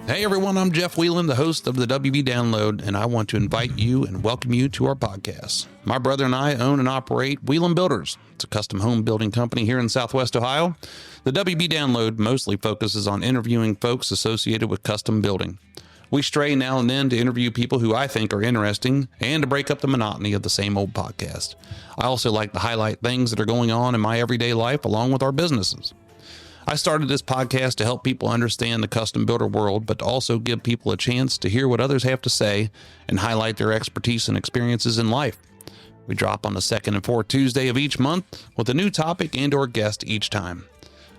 Hey everyone, I'm Jeff Wieland, the host of the WB Download, and I want to invite you and welcome you to our podcast. My brother and I own and operate Wieland Builders. It's a custom home building company here in Southwest Ohio. The WB Download mostly focuses on interviewing folks associated with custom building. We stray now and then to interview people who I think are interesting and to break up the monotony of the same old podcast. I also like to highlight things that are going on in my everyday life along with our businesses. I started this podcast to help people understand the custom builder world, but to also give people a chance to hear what others have to say and highlight their expertise and experiences in life. We drop on the second and fourth Tuesday of each month with a new topic and or guest each time.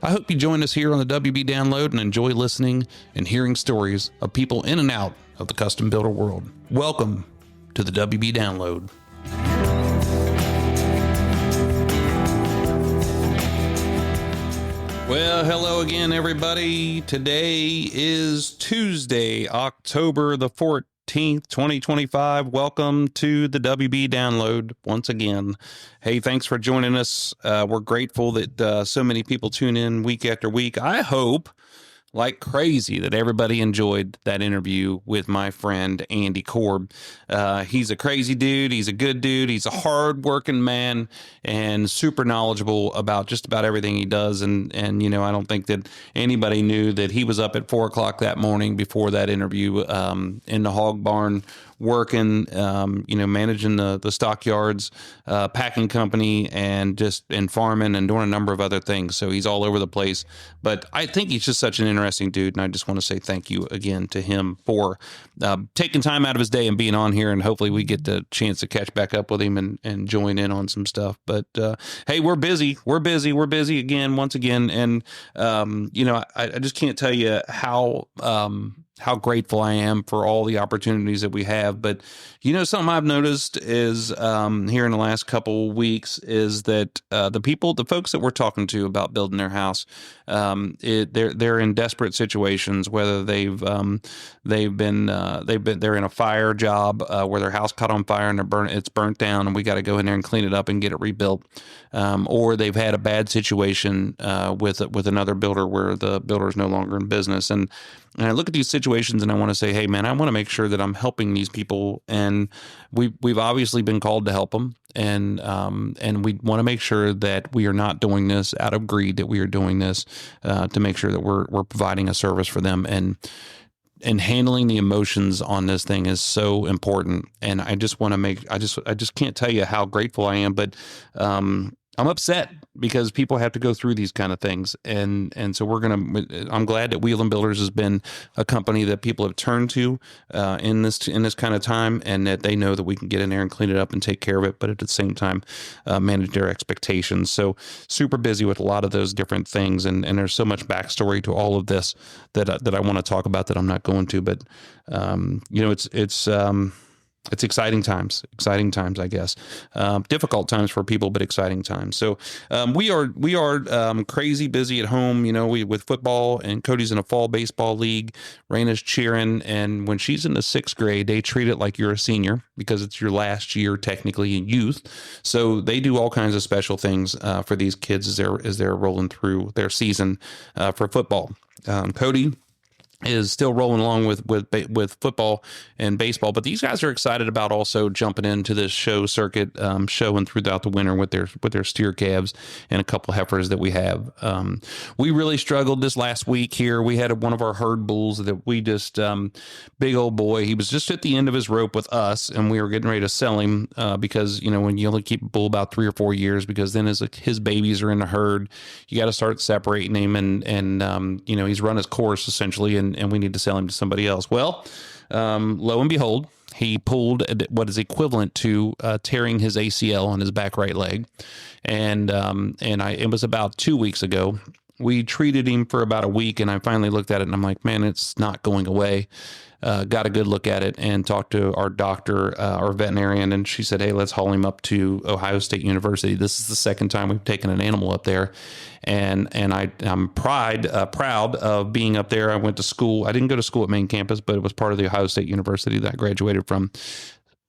I hope you join us here on the WB Download and enjoy listening and hearing stories of people in and out of the custom builder world. Welcome to the WB Download. Well, hello again, everybody. Today is Tuesday, October the 14th, 2025. Welcome to the WB Download once again. Hey, thanks for joining us. We're grateful that so many people tune in week after week. I hope like crazy that everybody enjoyed that interview with my friend Andy Korb. He's a crazy dude. He's a good dude. He's a hard-working man and super knowledgeable about just about everything he does. And you know, I don't think that anybody knew that he was up at 4 o'clock that morning before that interview in the hog barn working, managing the stockyards, packing company, and farming and doing a number of other things. So he's all over the place. But I think he's just such an interesting dude, and I just want to say thank you again to him for taking time out of his day and being on here. And hopefully we get the chance to catch back up with him and join in on some stuff. But hey, we're busy. We're busy again, once again. And I just can't tell you how grateful I am for all the opportunities that we have. But, something I've noticed is here in the last couple of weeks is that the folks that we're talking to about building their house, they're in desperate situations, whether they're in a fire job where their house caught on fire and it's burnt down and we got to go in there and clean it up and get it rebuilt. Or they've had a bad situation with another builder where the builder is no longer in business. And I look at these situations and I want to say, hey, man, I want to make sure that I'm helping these people. And we've obviously been called to help them. And we want to make sure that we are not doing this out of greed, that we are doing this to make sure that we're providing a service for them. And handling the emotions on this thing is so important. And I just want to I just can't tell you how grateful I am, but I'm upset because people have to go through these kind of things. And so I'm glad that Wieland Builders has been a company that people have turned to in this kind of time, and that they know that we can get in there and clean it up and take care of it, but at the same time, manage their expectations. So super busy with a lot of those different things. And there's so much backstory to all of this that I want to talk about that I'm not going to, but it's exciting times, I guess. Difficult times for people, but exciting times. So we are crazy busy at home, with football, and Cody's in a fall baseball league. Raina's cheering, and when she's in the 6th grade, they treat it like you're a senior because it's your last year technically in youth. So they do all kinds of special things for these kids as they're rolling through their season for football. Cody is still rolling along with football and baseball, but these guys are excited about also jumping into this show circuit, showing throughout the winter with their steer calves and a couple heifers that we have. We really struggled this last week here. We had one of our herd bulls that we just, big old boy, he was just at the end of his rope with us, and we were getting ready to sell him because, when you only keep a bull about 3 or 4 years, because then his babies are in the herd, you got to start separating him, and he's run his course essentially, and we need to sell him to somebody else. Well, lo and behold, he pulled what is equivalent to tearing his ACL on his back right leg. And it was about 2 weeks ago. We treated him for about a week, and I finally looked at it and I'm like, man, it's not going away. Got a good look at it and talked to our doctor, our veterinarian, and she said, hey, let's haul him up to Ohio State University. This is the second time we've taken an animal up there. And I'm proud of being up there. I went to school. I didn't go to school at main campus, but it was part of the Ohio State University that I graduated from.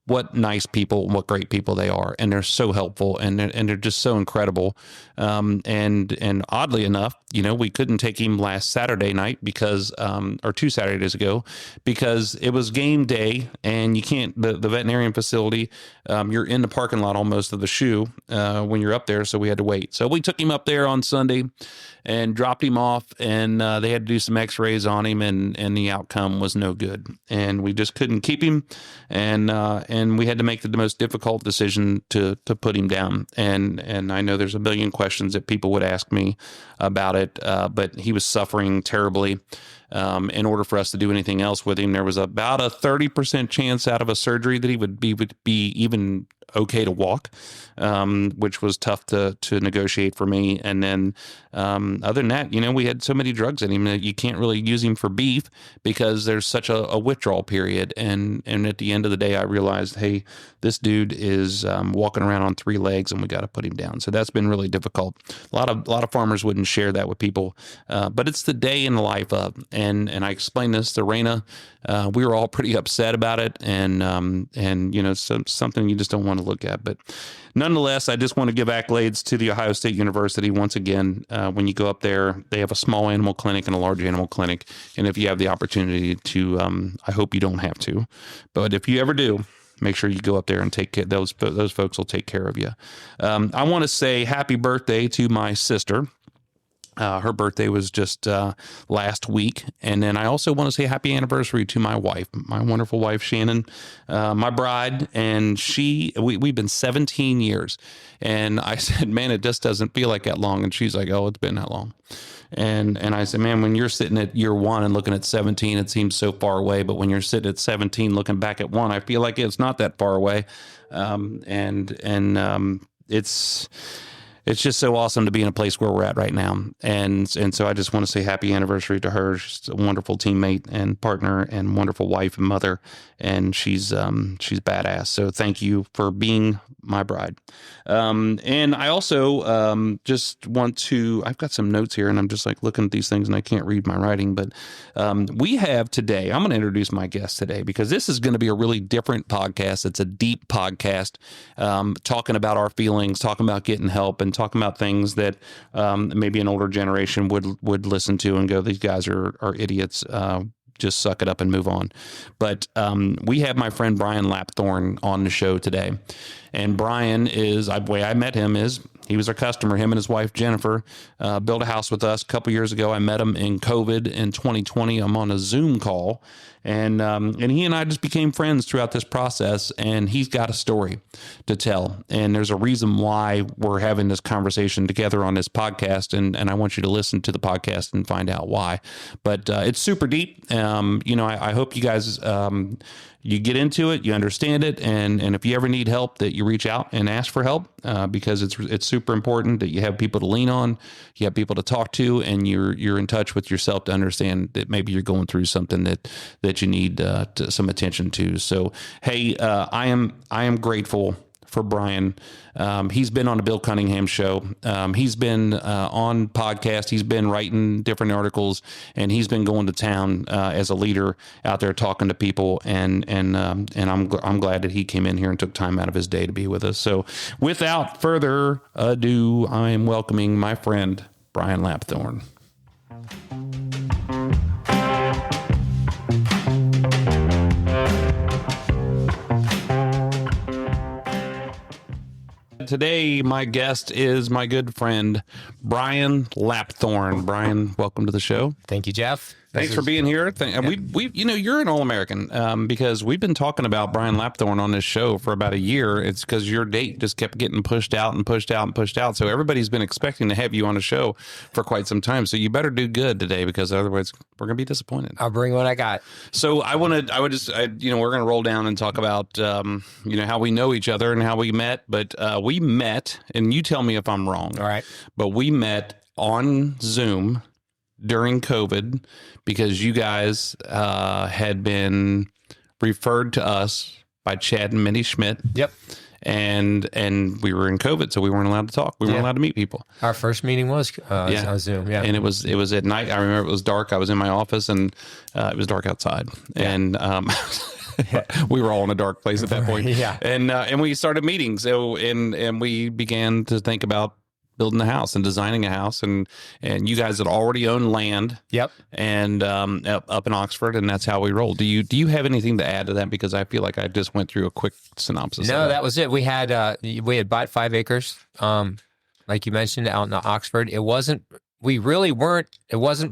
what nice people, what great people they are, and they're so helpful, and they're just so incredible. And oddly enough, we couldn't take him last Saturday night because, or 2 Saturdays ago, because it was game day, and you can't the veterinarian facility. You're in the parking lot almost of the shoe when you're up there, so we had to wait. So we took him up there on Sunday and dropped him off, and they had to do some X-rays on him, and the outcome was no good, and we just couldn't keep him, and we had to make the most difficult decision to put him down. And I know there's a billion questions that people would ask me about it, but he was suffering terribly. In order for us to do anything else with him, there was about a 30% chance out of a surgery that he would be even okay to walk, which was tough to negotiate for me. And then other than that, we had so many drugs in him that you can't really use him for beef because there's such a withdrawal period. And at the end of the day, I realized, hey, this dude is walking around on 3 legs, and we got to put him down. So that's been really difficult. A lot of farmers wouldn't share that with people, but it's the day in the life of. And I explained this to Raina. We were all pretty upset about it, and something you just don't want to look at. But nonetheless, I just want to give accolades to the Ohio State University once again. When you go up there, they have a small animal clinic and a large animal clinic, and if you have the opportunity to, I hope you don't have to, but if you ever do, make sure you go up there and take care. Those folks will take care of you. I want to say happy birthday to my sister. Her birthday was just last week. And then I also want to say happy anniversary to my wife, my wonderful wife, Shannon, my bride. And we've been 17 years. And I said, man, it just doesn't feel like that long. And she's like, oh, it's been that long. And I said, man, when you're sitting at year 1 and looking at 17, it seems so far away. But when you're sitting at 17, looking back at 1, I feel like it's not that far away. It's just so awesome to be in a place where we're at right now. And so I just want to say happy anniversary to her. She's a wonderful teammate and partner and wonderful wife and mother. And she's badass. So thank you for being my bride. And I also just want to, I've got some notes here and I'm just like looking at these things and I can't read my writing, but we have today, I'm going to introduce my guest today because this is going to be a really different podcast. It's a deep podcast, talking about our feelings, talking about getting help, and talking about things that maybe an older generation would listen to and go, these guys are idiots. Just suck it up and move on. But we have my friend Brian Lapthorn on the show today. And Brian the way I met him is he was our customer. Him and his wife, Jennifer, built a house with us a couple years ago. I met him in COVID in 2020. I'm on a Zoom call. And he and I just became friends throughout this process, and he's got a story to tell. And there's a reason why we're having this conversation together on this podcast, and I want you to listen to the podcast and find out why. But it's super deep. I hope you guys you get into it, you understand it, and if you ever need help, that you reach out and ask for help, because it's super important that you have people to lean on, you have people to talk to, and you're in touch with yourself to understand that maybe you're going through something that you need some attention to. So, hey, I am grateful for Brian. He's been on the Bill Cunningham show. He's been on podcast. He's been writing different articles, and he's been going to town as a leader out there talking to people. And I'm glad that he came in here and took time out of his day to be with us. So, without further ado, I am welcoming my friend Brian Lapthorn. Today, my guest is my good friend, Brian Lapthorn. Brian, welcome to the show. Thank you, Jeff. Thanks for being here. We you're an All-American because we've been talking about Brian Lapthorn on this show for about a year. It's because your date just kept getting pushed out and pushed out and pushed out. So everybody's been expecting to have you on a show for quite some time. So you better do good today because otherwise we're going to be disappointed. I'll bring what I got. So we're going to roll down and talk about, how we know each other and how we met. But we met, and you tell me if I'm wrong. All right. But we met on Zoom during COVID because you guys had been referred to us by Chad and Minnie Schmidt. Yep. And we were in COVID, so we weren't allowed to talk. We weren't allowed to meet people. Our first meeting was on Zoom. Yeah. And it was at night. I remember it was dark. I was in my office and it was dark outside. Yeah. And We were all in a dark place at that point. Yeah. And we started meeting. So, and we began to think about building a house and designing a house, and you guys had already owned land. Yep. And up in Oxford, and that's how we rolled. Do you have anything to add to that? Because I feel like I just went through a quick synopsis. No, that was it. We had bought 5 acres, like you mentioned, out in Oxford. It wasn't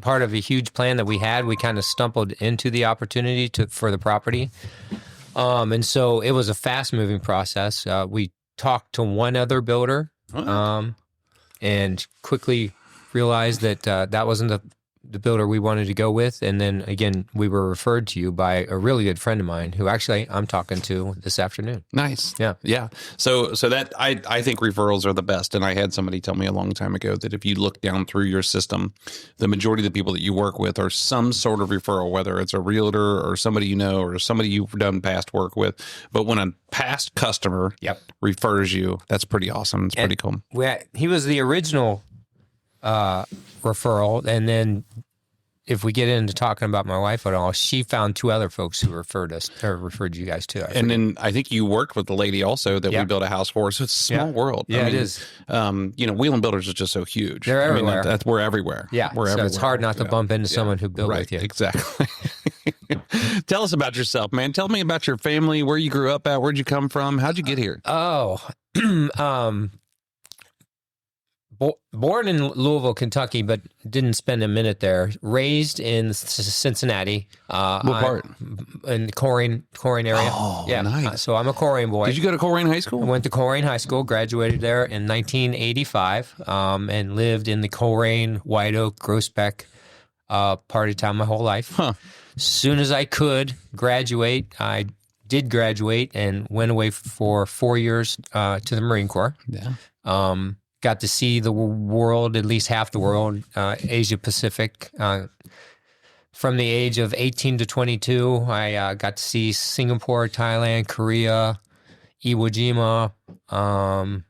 part of a huge plan that we had. We kind of stumbled into the opportunity for the property. And so it was a fast moving process. We talked to one other builder, and quickly realized that that wasn't the builder we wanted to go with. And then again, we were referred to you by a really good friend of mine who actually I'm talking to this afternoon. Nice. Yeah. Yeah. So that I think referrals are the best. And I had somebody tell me a long time ago that if you look down through your system, the majority of the people that you work with are some sort of referral, whether it's a realtor or somebody you know or somebody you've done past work with. But when a past customer refers you, that's pretty awesome. It's pretty cool. He was the original referral, and then if we get into talking about my wife at all, she found 2 other folks who referred you guys to. And then I think you worked with the lady also that we built a house for. So it's a small world. Yeah, it is. Wieland Builders is just so huge. They're everywhere. We're everywhere. Yeah, we're so everywhere. It's hard not to bump into someone who built with you. Exactly. Tell us about yourself, man. Tell me about your family, where you grew up at, where'd you come from, how'd you get here? Born in Louisville, Kentucky, but didn't spend a minute there. Raised in Cincinnati. What part? In the Coleraine area. Oh, yeah, nice. So I'm a Coleraine boy. Did you go to Coleraine High School? I went to Coleraine High School, graduated there in 1985, and lived in the Coleraine, White Oak, Groesbeck part of town my whole life. Huh. As soon as I could graduate, I did graduate and went away for 4 years to the Marine Corps. Yeah. Got to see the world, at least half the world, Asia Pacific. From the age of 18 to 22, I got to see Singapore, Thailand, Korea, Iwo Jima,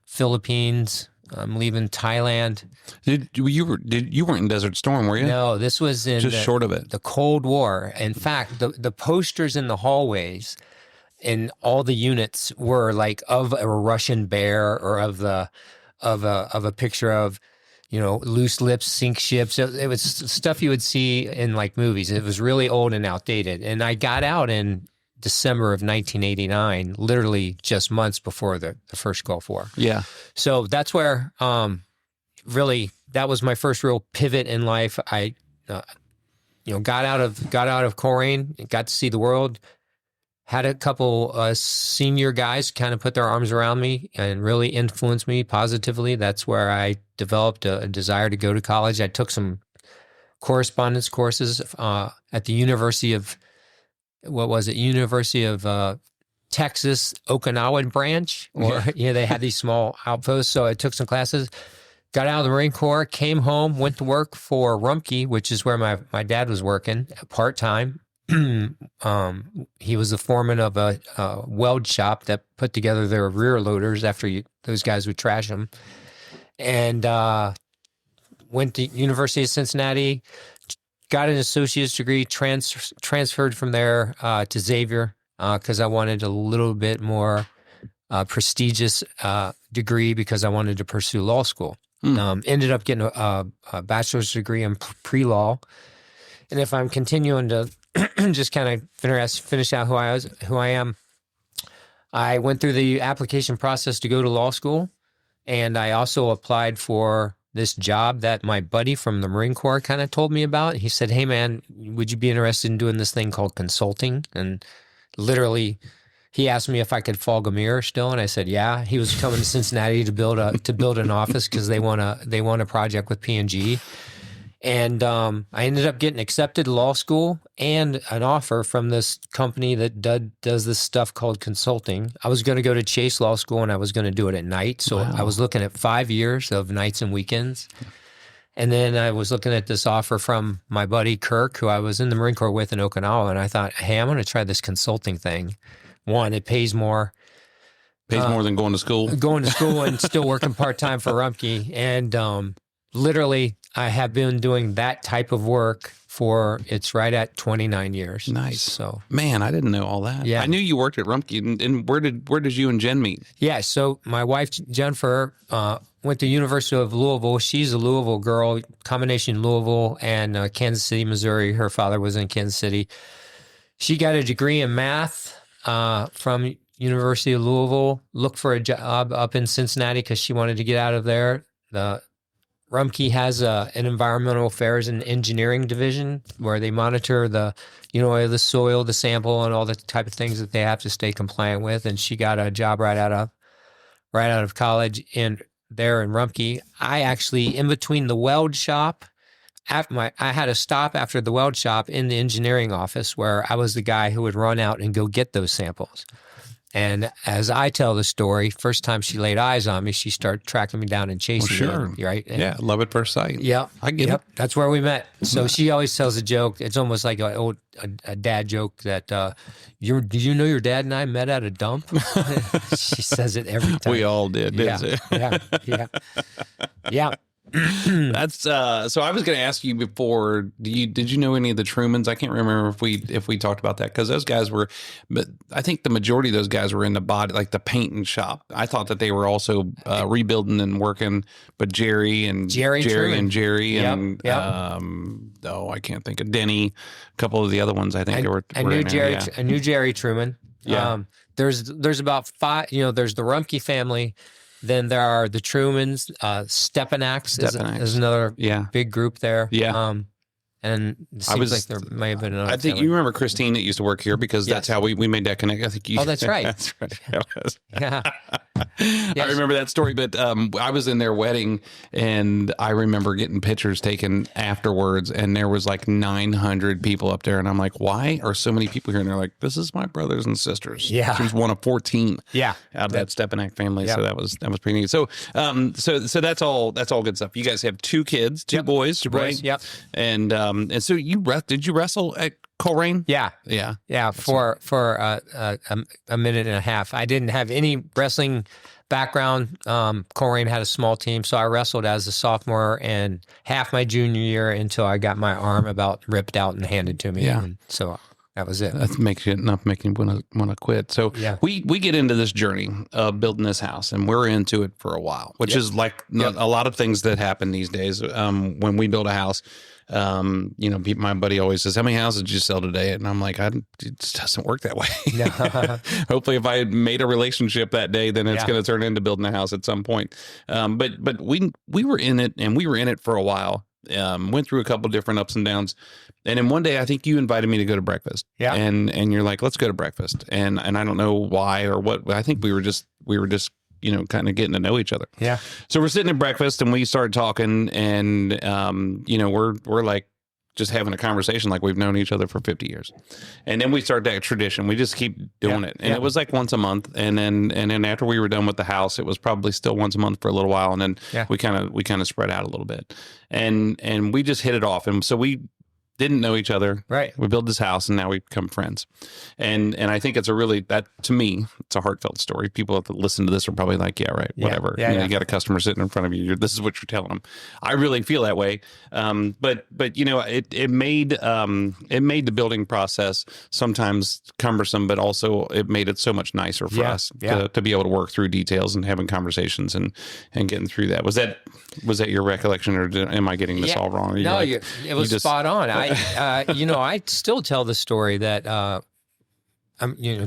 Philippines. I'm leaving Thailand. You weren't in Desert Storm, were you? No, this was in short of it. The Cold War. In fact, the posters in the hallways in all the units were like of a Russian bear or of a picture of, loose lips sink ships. It was stuff you would see in like movies. It was really old and outdated. And I got out in December of 1989, literally just months before the first Gulf War. Yeah. So that's where really that was my first real pivot in life. I got out of Coleraine, got to see the world. Had a couple senior guys kind of put their arms around me and really influenced me positively. That's where I developed a desire to go to college. I took some correspondence courses at the University of Texas, Okinawa branch. They had these small outposts. So I took some classes, got out of the Marine Corps, came home, went to work for Rumpke, which is where my dad was working part-time. He was the foreman of a weld shop that put together their rear loaders after those guys would trash them. And went to University of Cincinnati, got an associate's degree, transferred from there to Xavier because I wanted a little bit more prestigious degree because I wanted to pursue law school. Ended up getting a bachelor's degree in pre-law. And if I'm continuing to just kind of finish out who I am. I went through the application process to go to law school, and I also applied for this job that my buddy from the Marine Corps kind of told me about. He said, "Hey man, would you be interested in doing this thing called consulting?" And literally, he asked me if I could fog a mirror still, and I said, "Yeah." He was coming to Cincinnati to build an office because they won a project with P&G. And I ended up getting accepted to law school and an offer from this company that does this stuff called consulting. I was going to go to Chase Law School, and I was going to do it at night. So I was looking at 5 years of nights and weekends. And then I was looking at this offer from my buddy Kirk, who I was in the Marine Corps with in Okinawa. And I thought, hey, I'm going to try this consulting thing. One, it pays more. Pays more than going to school. Going to school and still working part-time for Rumpke. And literally, I have been doing that type of work it's right at 29 years. Nice. So, man, I didn't know all that. Yeah. I knew you worked at Rumpke. And where did you and Jen meet? Yeah. So my wife, Jennifer, went to University of Louisville. She's a Louisville girl, combination Louisville and Kansas City, Missouri. Her father was in Kansas City. She got a degree in math from University of Louisville, looked for a job up in Cincinnati because she wanted to get out of there. The Rumpke has an environmental affairs and engineering division where they monitor the soil, the sample, and all the type of things that they have to stay compliant with. And she got a job right out of college there in Rumpke. I actually, in between the weld shop, I had a stop after the weld shop in the engineering office where I was the guy who would run out and go get those samples. And as I tell the story, first time she laid eyes on me, she started tracking me down and chasing me. Right? And yeah, love at first sight. Yeah, I get it. That's where we met. So she always tells a joke. It's almost like a dad joke that, did you know your dad and I met at a dump? She says it every time. We all did, didn't Yeah. That's so I was going to ask you before, did you know any of the Trumans? I can't remember if we talked about that because those guys were, but I think the majority of those guys were in the body, like the painting shop. I thought that they were also rebuilding and working, but Jerry and Jerry and I can't think of Denny, a couple of the other ones. I think I knew Jerry Truman. Yeah. There's about 5. There's the Rumpke family. Then there are the Trumans. Stepanaks is another big group there. Yeah. And it seems like there may have been another. I think you remember Christine that used to work here because that's how we made that connect. I think you. Oh, that's right. That's right. Yeah. I remember that story, but I was in their wedding and I remember getting pictures taken afterwards and there was like 900 people up there and I'm like, why are so many people here? And they're like, this is my brothers and sisters. Yeah. She was one of 14 out of that Stepanak family. Yeah. So that was pretty neat. So so that's all good stuff. You guys have 2 kids, 2 boys, right? Yep. And so did you wrestle at Coleraine? Yeah. For a minute and a half. I didn't have any wrestling background. Coleraine had a small team, so I wrestled as a sophomore and half my junior year until I got my arm about ripped out and handed to me. Yeah. And so that was it. That makes you want to quit. So we get into this journey of building this house, and we're into it for a while, which is like a lot of things that happen these days. When we build a house, my buddy always says, "How many houses did you sell today?" And I'm like, it just doesn't work that way. Hopefully, if I had made a relationship that day, then it's going to turn into building a house at some point. But we were in it, and we were in it for a while. Went through a couple different ups and downs. And then one day I think you invited me to go to breakfast. Yeah. And you're like, let's go to breakfast. And I don't know why or what, I think we were just, kind of getting to know each other. Yeah. So we're sitting at breakfast and we started talking and, we're like just having a conversation like we've known each other for 50 years. And then we start that tradition. We just keep doing it. And it was like once a month. And then after we were done with the house, it was probably still once a month for a little while. And then we kind of spread out a little bit and we just hit it off. And so we didn't know each other. Right. We built this house and now we become friends. And I think it's to me, it's a heartfelt story. People that listen to this are probably like, yeah, right, whatever. You got a customer sitting in front of you. This is what you're telling them. I really feel that way. But it made the building process sometimes cumbersome, but also it made it so much nicer for us to be able to work through details and having conversations and getting through that. Was that your recollection or am I getting this all wrong? No, it was spot on. I still tell the story that,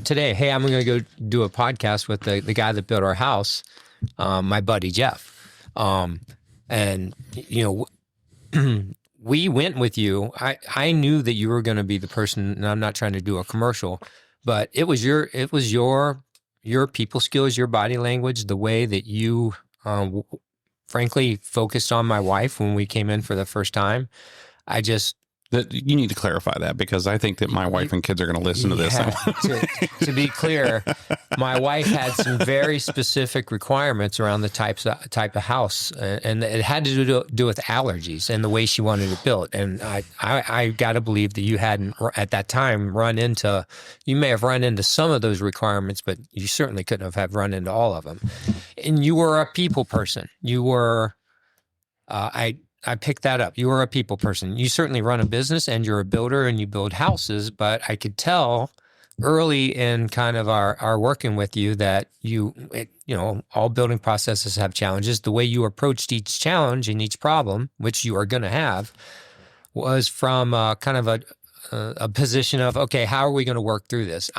today, hey, I'm going to go do a podcast with the guy that built our house, my buddy Jeff. We went with you. I knew that you were going to be the person, and I'm not trying to do a commercial, but it was your people skills, your body language, the way that you, frankly, focused on my wife when we came in for the first time. You need to clarify that because I think that my wife and kids are going to listen to this. To be clear, my wife had some very specific requirements around the type of house, and it had to do with allergies and the way she wanted it built. And I got to believe that you hadn't at that time you may have run into some of those requirements, but you certainly couldn't have run into all of them. And you were a people person. You were, I picked that up. You are a people person. You certainly run a business and you're a builder and you build houses, but I could tell early in kind of our working with you that all building processes have challenges. The way you approached each challenge and each problem, which you are going to have, was from kind of a position of, okay, how are we going to work through this?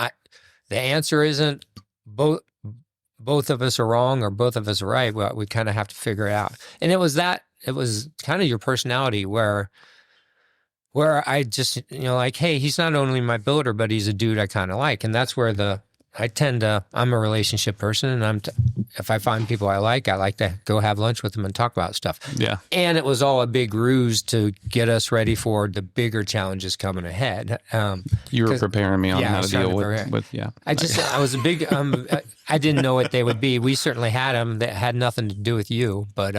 The answer isn't both of us are wrong or both of us are right. Well, we kind of have to figure it out. And it was kind of your personality where I just, like, hey, he's not only my builder, but he's a dude I kind of like. And that's where I'm a relationship person, and if I find people I like to go have lunch with them and talk about stuff. Yeah. And it was all a big ruse to get us ready for the bigger challenges coming ahead. You were preparing me on how to deal with. I was a big, I didn't know what they would be. We certainly had them that had nothing to do with you, but,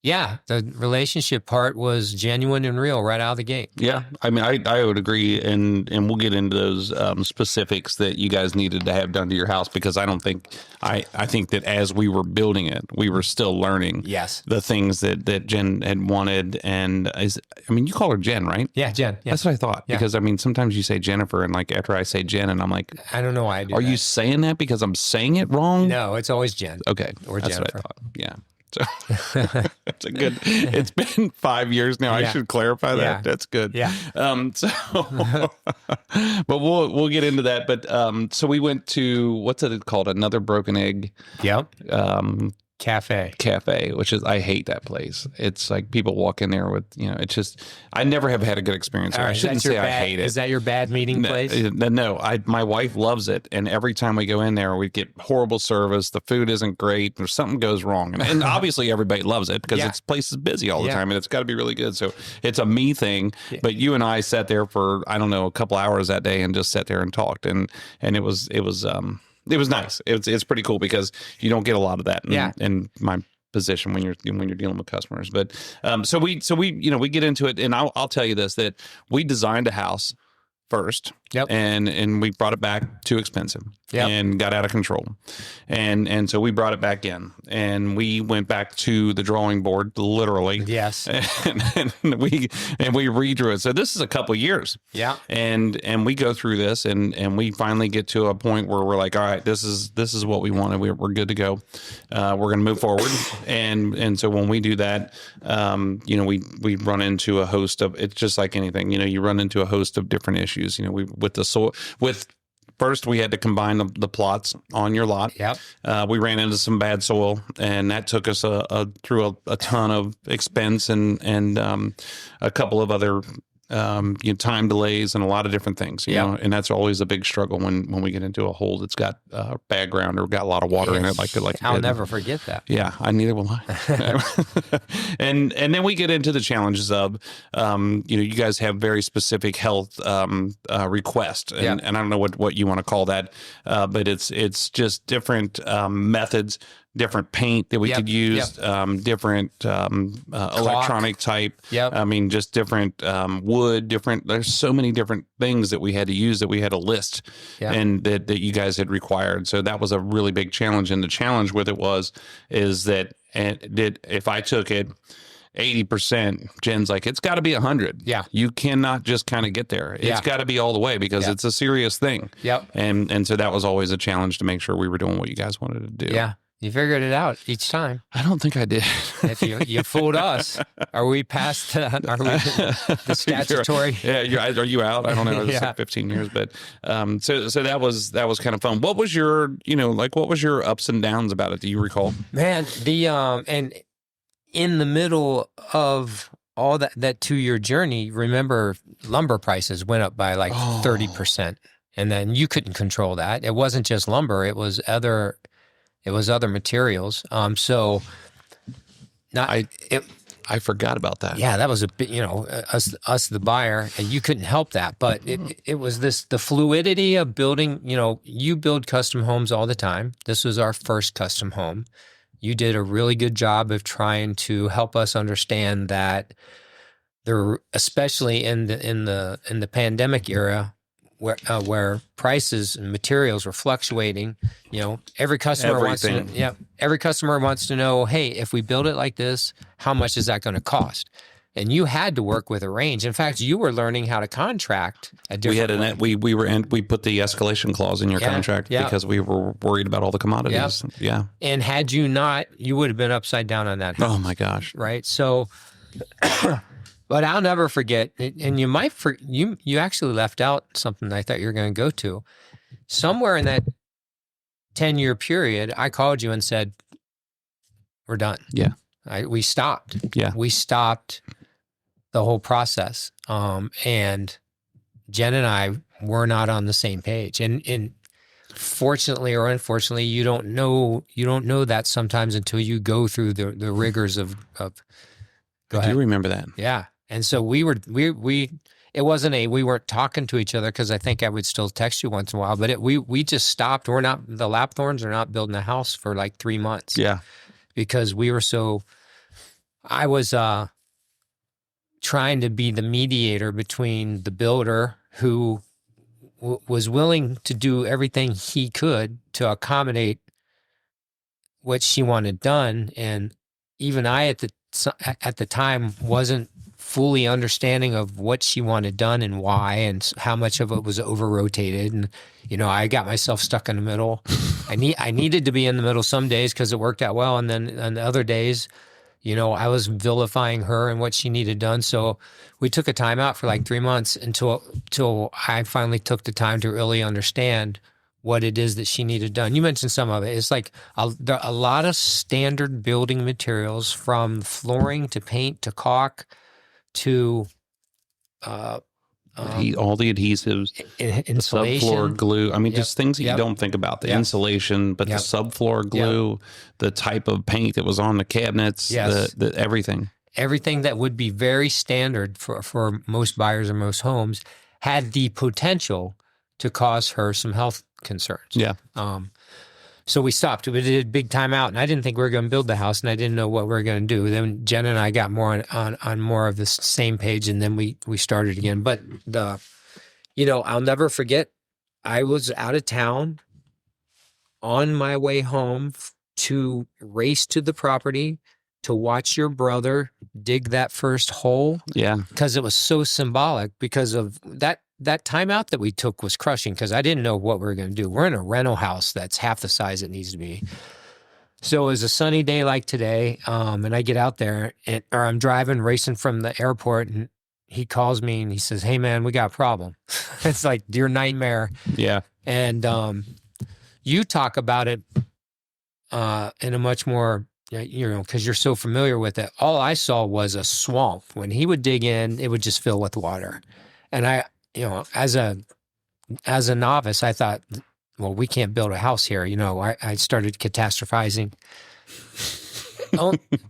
yeah, the relationship part was genuine and real right out of the gate. Yeah, I mean, I would agree, and we'll get into those specifics that you guys needed to have done to your house, because I think that as we were building it, we were still learning the things that Jen had wanted. And you call her Jen, right? Yeah, Jen. Yeah. That's what I thought, because sometimes you say Jennifer, and like after I say Jen, and I'm like, I don't know why I do. Are you saying that because I'm saying it wrong? No, it's always Jen. Okay, or that's Jennifer. what I thought. Yeah. So it's it's been 5 years now. I should clarify that. Yeah. That's good. Yeah. But we'll get into that. But so we went to, what's it called? Another Broken Egg. Yep. Cafe, which is, I hate that place. It's like people walk in there with, it's just, I never have had a good experience there. I shouldn't say I hate it. Is that your bad meeting place? No, my wife loves it. And every time we go in there, we get horrible service. The food isn't great. Or something goes wrong. And obviously everybody loves it because this place is busy all the time and it's got to be really good. So it's a me thing. Yeah. But you and I sat there for, I don't know, a couple hours that day and just sat there and talked. And it was nice. It's pretty cool because you don't get a lot of that in my position when you're dealing with customers. But so we get into it, and I'll tell you this, that we designed a house first. Yep. And we brought it back too expensive. Yep. And got out of control. And so we brought it back in, and we went back to the drawing board, literally. Yes. And we redrew it. So this is a couple of years. Yeah. And we go through this, and we finally get to a point where we're like, all right, this is what we wanted. We're good to go. We're going to move forward. And so when we do that, we run into a host of, it's just like anything, you run into a host of different issues, First, we had to combine the plots on your lot. Yep. We ran into some bad soil, and that took us through a ton of expense and a couple of other time delays and a lot of different things. You know, and that's always a big struggle when we get into a hole that's got bad ground or got a lot of water in it. I'll never forget that. Yeah, neither will I. and then we get into the challenges of, you guys have very specific health requests, and I don't know what you want to call that, but it's just different methods. Different paint that we could use, different electronic type. Yep. Just different wood, there's so many different things that we had to use, that we had a list and that you guys had required. So that was a really big challenge. And the challenge with it is that if I took it 80%, Jen's like, it's got to be 100. Yeah. You cannot just kind of get there. It's got to be all the way because it's a serious thing. Yep. And so that was always a challenge to make sure we were doing what you guys wanted to do. Yeah. You figured it out each time. I don't think I did. If you fooled us, are we past the statutory? Are you out? I don't know. It's like 15 years, but so that was kind of fun. What was your what was your ups and downs about it? Do you recall? Man, and in the middle of all that 2-year journey, remember lumber prices went up by 30%, and then you couldn't control that. It wasn't just lumber; it was other materials. So I forgot about that. Yeah, that was a bit, us the buyer, and you couldn't help that. But it was the fluidity of building, you build custom homes all the time. This was our first custom home. You did a really good job of trying to help us understand that especially in the pandemic era, where prices and materials were fluctuating. Every customer every customer wants to know, hey, if we build it like this, how much is that going to cost? And you had to work with a range. In fact, you were learning how to contract a different we put the escalation clause in your contract because we were worried about all the commodities. Yep. Yeah. And had you not, you would have been upside down on that house. Oh my gosh. Right. So, but I'll never forget, and you actually left out something I thought you were going to go to. Somewhere in that 10-year period, I called you and said, we're done. Yeah. We stopped. Yeah. We stopped the whole process. And Jen and I were not on the same page. And fortunately or unfortunately, you don't know that sometimes until you go through the rigors of go ahead. I do remember that. Yeah. And so we it wasn't we weren't talking to each other, because I think I would still text you once in a while, but we just stopped. The Lapthorns are not building a house for like 3 months. Yeah. Because I was trying to be the mediator between the builder, who was willing to do everything he could to accommodate what she wanted done. And even I, at the time, wasn't fully understanding of what she wanted done and why, and how much of it was over-rotated. And, I got myself stuck in the middle. I needed to be in the middle some days because it worked out well. And then on the other days, I was vilifying her and what she needed done. So we took a time out for like 3 months until I finally took the time to really understand what it is that she needed done. You mentioned some of it. It's like there are a lot of standard building materials, from flooring to paint to caulk to all the adhesives, insulation, the subfloor glue. I mean, just things that you don't think about. The insulation, but the subfloor glue, the type of paint that was on the cabinets, the everything. Everything that would be very standard for most buyers or most homes had the potential to cause her some health concerns. Yeah. So we stopped. We did a big time out, and I didn't think we were going to build the house, and I didn't know what we were going to do. Then Jen and I got more on more of the same page, and then we started again. But I'll never forget, I was out of town on my way home to race to the property to watch your brother dig that first hole. Yeah. Because it was so symbolic, because of that timeout that we took was crushing, because I didn't know what we were going to do. We're in a rental house that's half the size it needs to be. So it was a sunny day like today, and I get out there, or I'm driving, racing from the airport, and he calls me and he says, "Hey man, we got a problem." It's like your nightmare. Yeah. And you talk about it in a much more, because you're so familiar with it. All I saw was a swamp. When he would dig in, it would just fill with water. And I, as a novice, I thought, well, we can't build a house here. I started catastrophizing.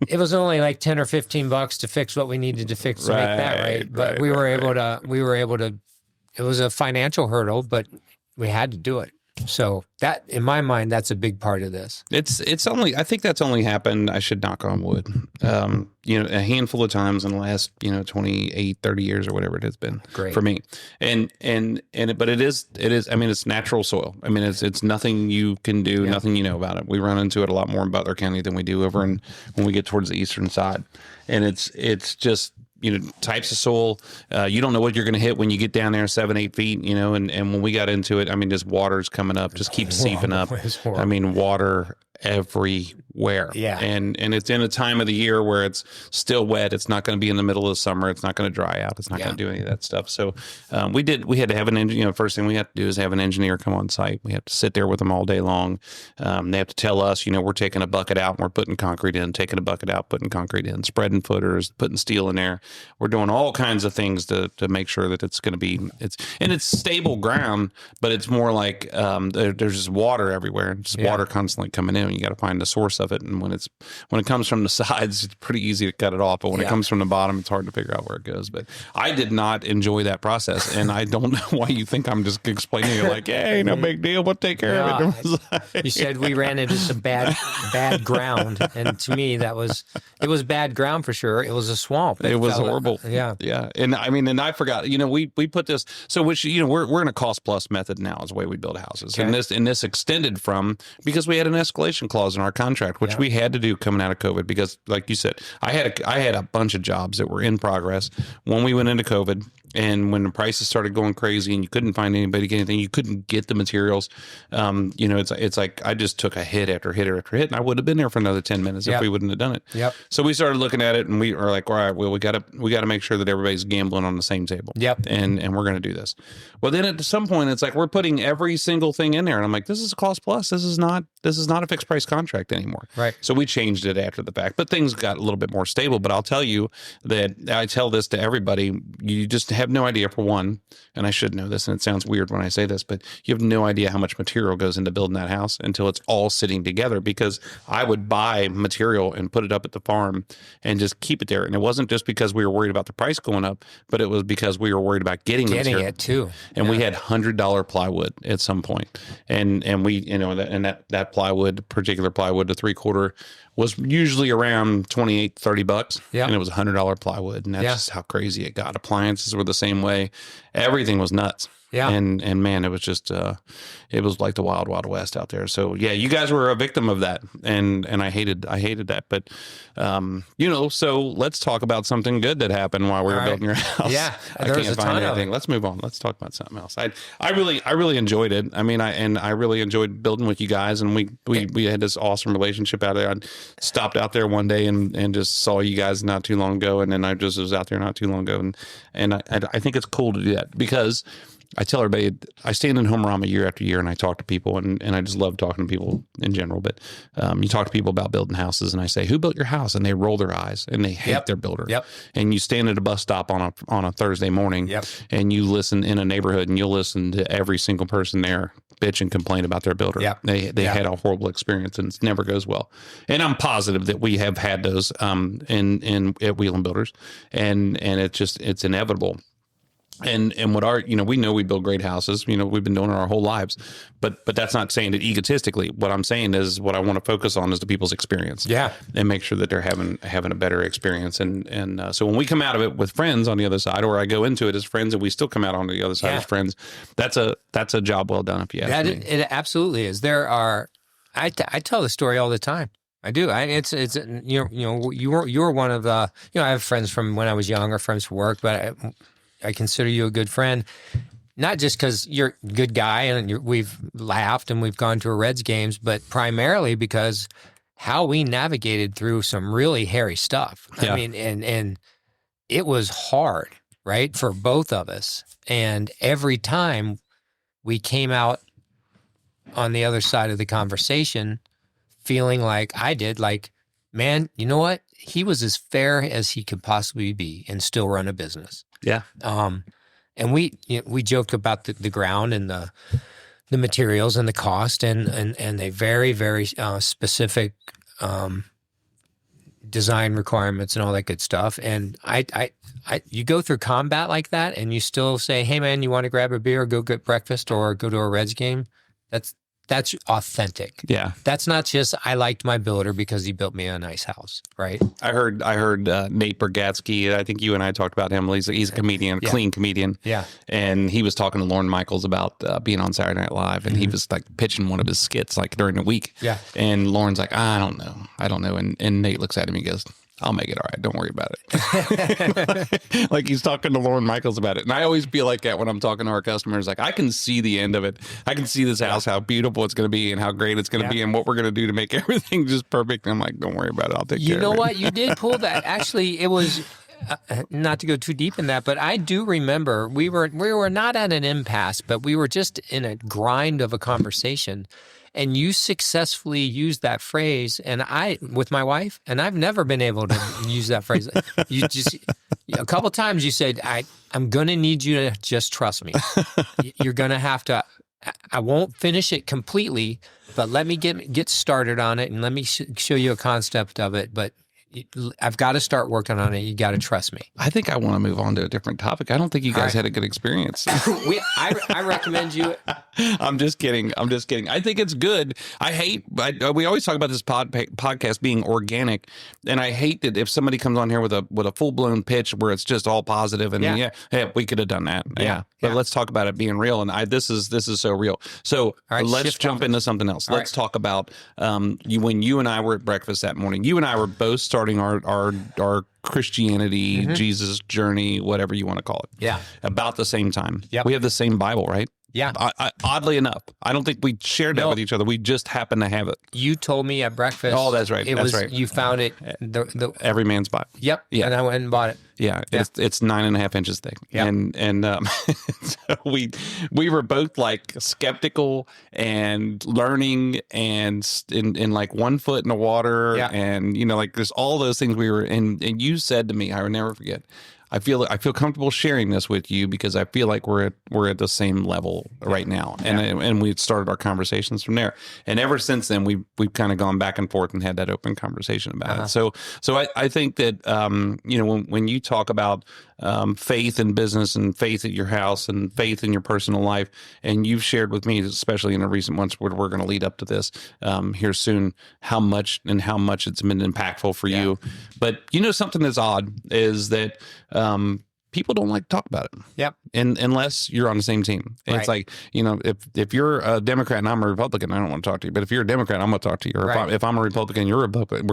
It was only like $10 or $15 to fix what we needed to fix to make that right. But we were able to, it was a financial hurdle, but we had to do it. So that, in my mind, that's a big part of this. I think that's only happened, I should knock on wood, a handful of times in the last, 28, 30 years or whatever it has been. Great. For me. But it is, I mean, it's natural soil. I mean, it's nothing you can do, nothing you know about it. We run into it a lot more in Butler County than we do over when we get towards the eastern side. And it's just, types of soil. You don't know what you're going to hit when you get down there 7-8 feet, and when we got into it, I mean, just water's coming up, just keeps seeping up. I mean, water everywhere. Yeah. And it's in a time of the year where it's still wet. It's not going to be in the middle of summer. It's not going to dry out. It's not going to do any of that stuff. So we had to have an engineer. First thing we have to do is have an engineer come on site. We have to sit there with them all day long. They have to tell us, we're taking a bucket out and we're putting concrete in, taking a bucket out, putting concrete in, spreading footers, putting steel in there. We're doing all kinds of things to make sure that it's going to be, it's stable ground, but it's more like there's just water everywhere. Just water constantly coming in. and you got to find the source of it. And when it comes from the sides, it's pretty easy to cut it off. But when it comes from the bottom, it's hard to figure out where it goes. But I did not enjoy that process. And I don't know why you think I'm just explaining it like, hey, no big deal. We'll take care of it. You said we ran into some bad ground. And to me, it was bad ground for sure. It was a swamp. It was horrible. Yeah. Yeah. And I mean, and I forgot, we put this, so which, we're in a cost plus method now is the way we build houses. Okay. And this extended from, because we had an escalation clause in our contract, which we had to do coming out of COVID, because like you said, I had a bunch of jobs that were in progress when we went into COVID. And when the prices started going crazy and you couldn't find anybody to get anything, you couldn't get the materials. It's like I just took a hit after hit after hit, and I would have been there for another 10 minutes if we wouldn't have done it. Yep. So we started looking at it, and we were like, all right, well, we got to make sure that everybody's gambling on the same table. Yep. And we're going to do this. Well, then at some point, it's like we're putting every single thing in there, and I'm like, this is a cost plus. This is not a fixed price contract anymore. Right. So we changed it after the fact, but things got a little bit more stable. But I'll tell you that I tell this to everybody: you just have no idea, for one, and I should know this, and it sounds weird when I say this, but you have no idea how much material goes into building that house until it's all sitting together. Because I would buy material and put it up at the farm and just keep it there. And it wasn't just because we were worried about the price going up, but it was because we were worried about getting material. It too. And we had $100 plywood at some point. And we, that plywood, particular plywood, the 3/4, was usually around $28-$30. Yeah. And it was $100 plywood. And that's just how crazy it got. Appliances were the same way. Everything was nuts. Yeah. And man, it was just, it was like the wild, wild west out there. So yeah, you guys were a victim of that. And I hated that. But, so let's talk about something good that happened while we were building your house. Yeah. I can't find anything. Let's move on. Let's talk about something else. I really enjoyed it. I mean, I really enjoyed building with you guys, and we had this awesome relationship out there. I stopped out there one day and just saw you guys not too long ago. And then I just was out there not too long ago. And I think it's cool to do that, because I tell everybody, I stand in Homerama year after year, and I talk to people, and I just love talking to people in general. But you talk to people about building houses, and I say, who built your house? And they roll their eyes, and they hate their builder. Yep. And you stand at a bus stop on a Thursday morning, and you listen in a neighborhood, and you'll listen to every single person there bitch and complain about their builder. Yep. They had a horrible experience, and it never goes well. And I'm positive that we have had those at Wieland Builders, and it's inevitable. And what we know we build great houses, we've been doing it our whole lives, but that's not saying it egotistically. What I'm saying is, what I want to focus on is the people's experience. Yeah. And make sure that they're having a better experience. And so when we come out of it with friends on the other side, or I go into it as friends and we still come out on the other side as friends, that's a job well done, if you ask me. It absolutely is. I tell the story all the time. I do. You were one of the, I have friends from when I was young, or friends from work, but I consider you a good friend, not just because you're a good guy and we've laughed and we've gone to a Reds games, but primarily because how we navigated through some really hairy stuff. Yeah. I mean, and it was hard, right, for both of us. And every time we came out on the other side of the conversation feeling like I did, like, man, you know what? He was as fair as he could possibly be and still run a business. Yeah. And we joked about the ground and the materials and the cost and the very, very specific design requirements and all that good stuff. And you go through combat like that, and you still say, hey man, you want to grab a beer, or go get breakfast, or go to a Reds game? That's authentic. Yeah. That's not just, I liked my builder because he built me a nice house, right? I heard Nate Bergatsky, I think you and I talked about him. He's a comedian, a clean comedian. Yeah. And he was talking to Lorne Michaels about being on Saturday Night Live, and he was like pitching one of his skits like during the week. Yeah. And Lorne's like, I don't know. And Nate looks at him and he goes, I'll make it all right. Don't worry about it. Like he's talking to Lorne Michaels about it. And I always feel like that when I'm talking to our customers. Like, I can see the end of it. I can see this house, how beautiful it's going to be and how great it's going to be and what we're going to do to make everything just perfect. And I'm like, don't worry about it. I'll take care of it. You know what? You did pull that. Actually, it was, not to go too deep in that, but I do remember we were not at an impasse, but we were just in a grind of a conversation. And you successfully used that phrase, with my wife, and I've never been able to use that phrase. You just, a couple times you said, I'm going to need you to just trust me. You're going to have to I won't finish it completely, but let me get started on it, and let me show you a concept of it. But I've got to start working on it. You got to trust me. I think I want to move on to a different topic. I don't think you guys had a good experience. I recommend you. I'm just kidding. I think it's good. We always talk about this podcast being organic, and I hate that if somebody comes on here with a full blown pitch where it's just all positive and hey, we could have done that. Yeah. But let's talk about it being real. And this is so real. So let's jump into something else. Let's talk about when you and I were at breakfast that morning. You and I were both starting our Christianity, Jesus journey, whatever you want to call it. Yeah. About the same time. Yep. We have the same Bible, right? Yeah. Oddly enough, I don't think we shared that with each other. We just happened to have it. You told me at breakfast. Oh, that's right. Right. You found it. Every man's Bible. Yep. Yeah. And I went and bought it. Yeah. It's 9.5 inches thick. Yep. And so we were both like skeptical and learning and in like 1 foot in the water. Yeah. And, like there's all those things we were in. And you said to me, I will never forget, I feel comfortable sharing this with you because I feel like we're at the same level right now, and we started our conversations from there. And ever since then, we've kind of gone back and forth and had that open conversation about it. So I think that when you talk about faith in business and faith at your house and faith in your personal life, and you've shared with me, especially in the recent months where we're going to lead up to this here soon, how much it's been impactful for you. But something that's odd is that people don't like to talk about it. Yep. And unless you're on the same team. And it's like, if you're a Democrat and I'm a Republican, I don't want to talk to you. But if you're a Democrat, I'm going to talk to you. Or if I'm a Republican, you're a Republican.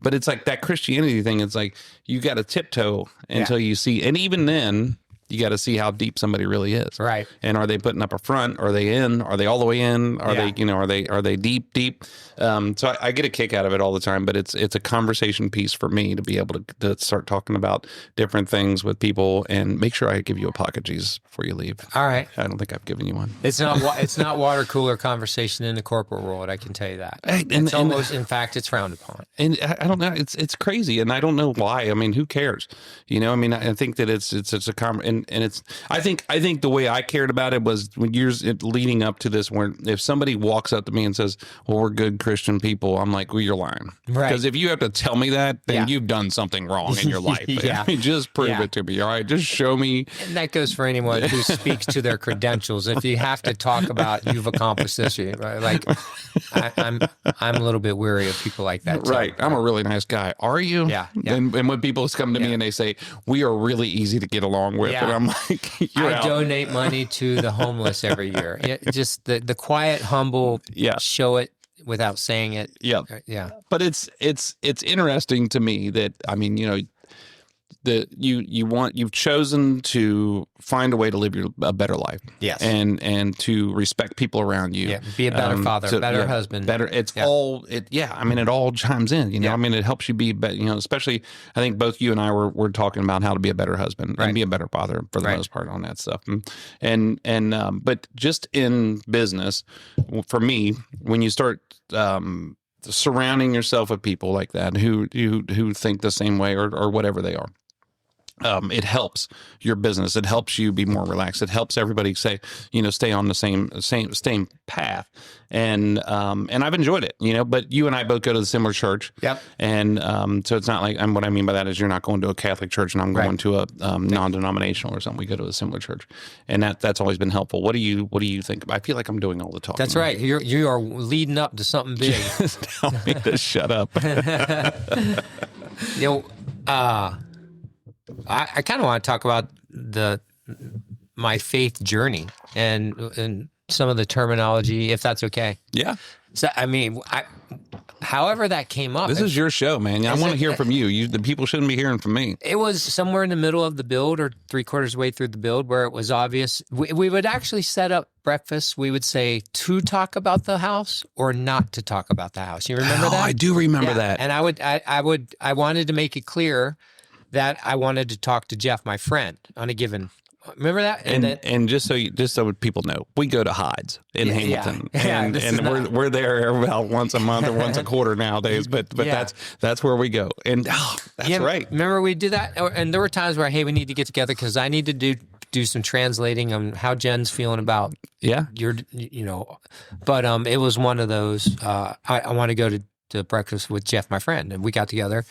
But it's like that Christianity thing. It's like you got to tiptoe until you see. And even then, you got to see how deep somebody really is. Right. And are they putting up a front? Are they in? Are they all the way in? Are they, are they deep? So I get a kick out of it all the time, but it's a conversation piece for me to be able to start talking about different things with people, and make sure I give you a pocket Jesus before you leave. All right. I don't think I've given you one. It's not water cooler conversation in the corporate world. I can tell you that. In fact, it's frowned upon. And I don't know. It's crazy. And I don't know why. I mean, who cares? I think that it's and it's, I think the way I cared about it was when years leading up to this, where if somebody walks up to me and says, well, we're good Christian people, I'm like, well, you're lying. Right. Because if you have to tell me that, then you've done something wrong in your life. I mean, just prove it to me. All right. Just show me. And that goes for anyone who speaks to their credentials. If you have to talk about you've accomplished this, right? Like I'm a little bit weary of people like that too. Right. I'm a really nice guy. Are you? Yeah. And when people come to me and they say, we are really easy to get along with, and I'm like, I donate money to the homeless every year. Just the quiet, humble, show it without saying it. Yeah. Yeah. But it's interesting to me that, I mean, you've chosen to find a way to live a better life. Yes. And to respect people around you. Yeah. Be a better father, better husband. Better. It's all, I mean, it all chimes in, I mean, it helps you be better, especially I think both you and I were talking about how to be a better husband and be a better father for the most part on that stuff. But just in business, for me, when you start, surrounding yourself with people like that who think the same way or whatever they are. It helps your business. It helps you be more relaxed. It helps everybody stay on the same path. And I've enjoyed it, but you and I both go to the similar church. Yep. And so it's not like, and what I mean by that is you're not going to a Catholic church and I'm going to a non-denominational or something. We go to a similar church, and that's always been helpful. What do you think? I feel like I'm doing all the talking. That's right. You are leading up to something big. Just tell me to shut up. I kind of want to talk about my faith journey and some of the terminology, if that's okay. Yeah. So, I mean, however that came up. This is your show, man. I want to hear from you. The people shouldn't be hearing from me. It was somewhere in the middle of the build or 3/4 way through the build where it was obvious. We would actually set up breakfast. We would say to talk about the house or not to talk about the house. You remember that? I do remember that. And I wanted to make it clear that I wanted to talk to Jeff, my friend, on a given. Remember that? And just so people know, we go to Hyde's in Hamilton, and we're there about once a month or once a quarter nowadays. But that's where we go. And that's right. Remember we did that, and there were times where we need to get together because I need to do do some translating on how Jen's feeling about Yeah. but it was one of those, I want to go to breakfast with Jeff, my friend, and we got together.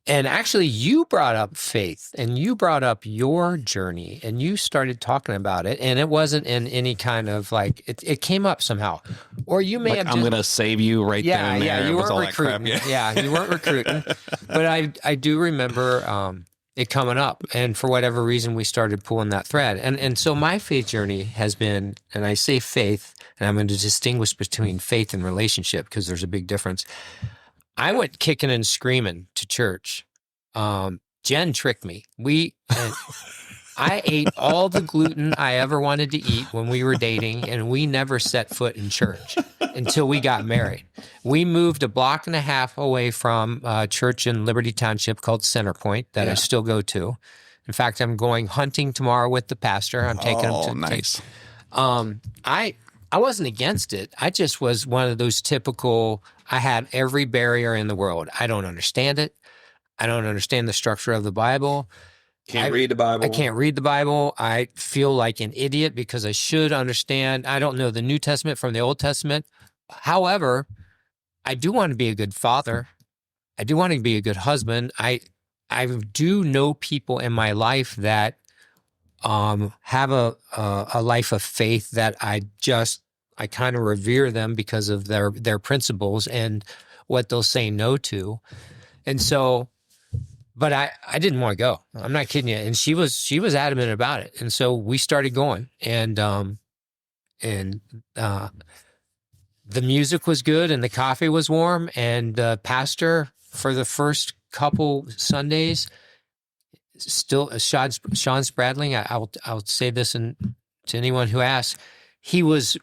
And actually, you brought up faith, and you brought up your journey, and you started talking about it, and it wasn't in any kind of like, it came up somehow. Or you may have I'm going to save you right there and there. Yeah, you with weren't all recruiting. That crap. Yeah, you weren't recruiting. But I do remember it coming up, and for whatever reason, we started pulling that thread. And so my faith journey has been, and I say faith, and I'm going to distinguish between faith and relationship because there's a big difference. I went kicking and screaming to church. Jen tricked me. I ate all the gluten I ever wanted to eat when we were dating, and we never set foot in church until we got married. We moved a block and a half away from a church in Liberty Township called Centerpoint that I still go to. In fact, I'm going hunting tomorrow with the pastor. I'm taking him to nice. I wasn't against it. I just was one of those typical, I had every barrier in the world. I don't understand it. I don't understand the structure of the Bible. Can't read the Bible. I can't read the Bible. I feel like an idiot because I should understand. I don't know the New Testament from the Old Testament. However, I do want to be a good father. I do want to be a good husband. I do know people in my life that have a life of faith that I kind of revere them because of their principles and what they'll say no to. And so, but I didn't want to go. I'm not kidding you. And she was adamant about it. And so we started going, and the music was good and the coffee was warm, and pastor for the first couple Sundays, still Sean Spradling, I'll say this to anyone who asks, he was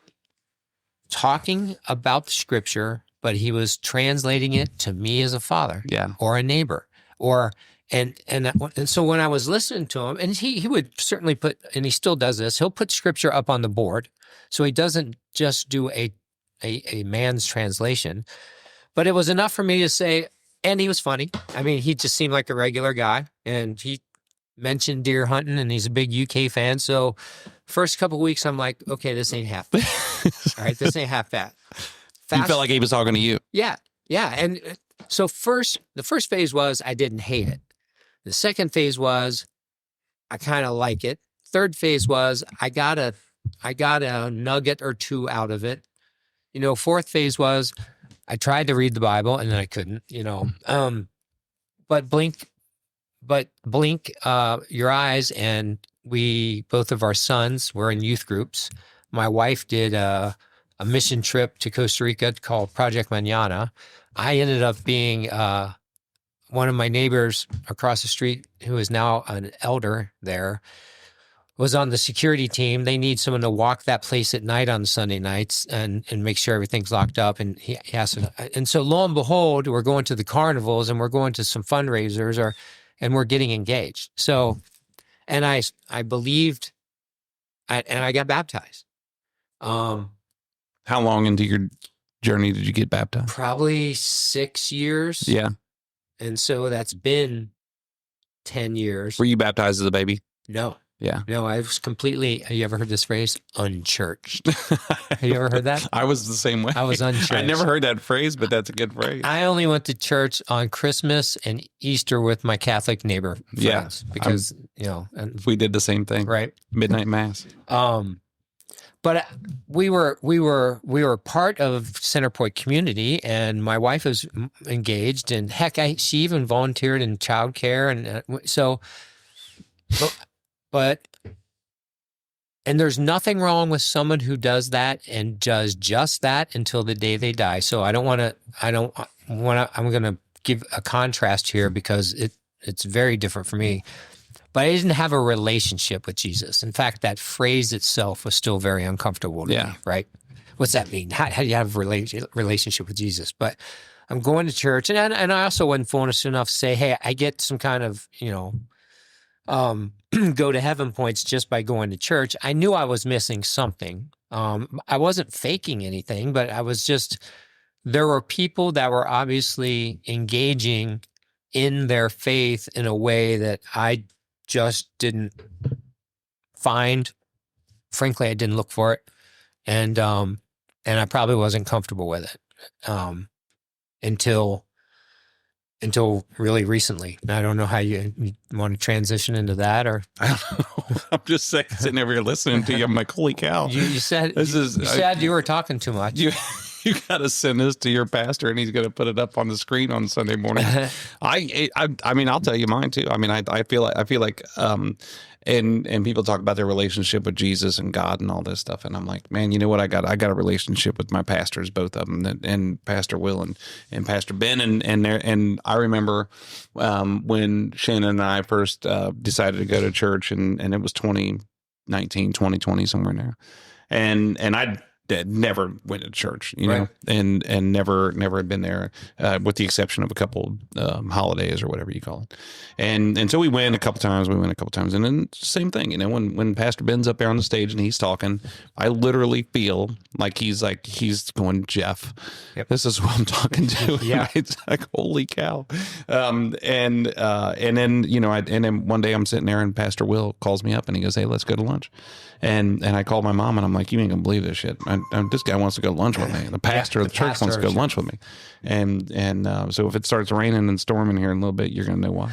talking about the scripture, but he was translating it to me as a father or a neighbor and so when I was listening to him, and he would certainly put, and he still does this, he'll put scripture up on the board. So he doesn't just do a man's translation, but it was enough for me to say, and he was funny. I mean, he just seemed like a regular guy, and he mentioned deer hunting, and he's a big UK fan. So first couple of weeks, I'm like, okay, this ain't half bad. All right, this ain't half bad. You felt like he was talking to you. Yeah. And so the first phase was I didn't hate it. The second phase was I kind of like it. Third phase was I got a nugget or two out of it. Fourth phase was I tried to read the Bible and then I couldn't, but blink your eyes, and both of our sons were in youth groups. My wife did a mission trip to Costa Rica called Project Mañana. I ended up being one of my neighbors across the street, who is now an elder there, was on the security team. They need someone to walk that place at night on Sunday nights and make sure everything's locked up. And he asked, and so lo and behold, we're going to the carnivals and we're going to some fundraisers and we're getting engaged. So, and I believed, and I got baptized. How long into your journey did you get baptized? Probably 6 years. Yeah. And so that's been 10 years. Were you baptized as a baby? No. Yeah. No, I was completely, have you ever heard this phrase? Unchurched. Have you ever heard that? I was the same way. I was unchurched. I never heard that phrase, but that's a good phrase. I only went to church on Christmas and Easter with my Catholic neighbor friends because, and we did the same thing. Right. Midnight mass. But we were part of Centerpoint community, and my wife was engaged, and heck, she even volunteered in childcare, and so, and there's nothing wrong with someone who does that and does just that until the day they die. So I'm going to give a contrast here because it's very different for me. But I didn't have a relationship with Jesus. In fact, that phrase itself was still very uncomfortable to me, right? What's that mean? How do you have a relationship with Jesus? But I'm going to church, and I also wasn't foolish enough to say, hey, I get some kind of, go to heaven points just by going to church. I knew I was missing something. I wasn't faking anything, but there were people that were obviously engaging in their faith in a way that I just didn't find. Frankly, I didn't look for it, and I probably wasn't comfortable with it until really recently. And I don't know how you want to transition into that, or I don't know. I'm just saying, sitting over here listening to you. I'm like, holy cow! You said you were talking too much. You got to send this to your pastor, and he's going to put it up on the screen on Sunday morning. I mean, I'll tell you mine too. I mean, I feel like, and people talk about their relationship with Jesus and God and all this stuff, and I'm like, man, you know what? I got a relationship with my pastors, both of them, and Pastor Will and Pastor Ben, and I remember when Shannon and I first decided to go to church, and it was 2019, 2020, somewhere in there, and I never went to church, you know, and never had been there, with the exception of a couple holidays or whatever you call it. And so we went a couple times, and then same thing, you know, when Pastor Ben's up there on the stage and he's talking, I literally feel like he's going, Jeff, this is who I'm talking to. Yeah. It's like, holy cow. And then, you know, and then one day I'm sitting there and Pastor Will calls me up and he goes, hey, let's go to lunch. And I called my mom and I'm like, you ain't gonna believe this shit. This guy wants to go to lunch with me. The pastor of the church wants to go to lunch with me. And so if it starts raining and storming here in a little bit, you're gonna know why.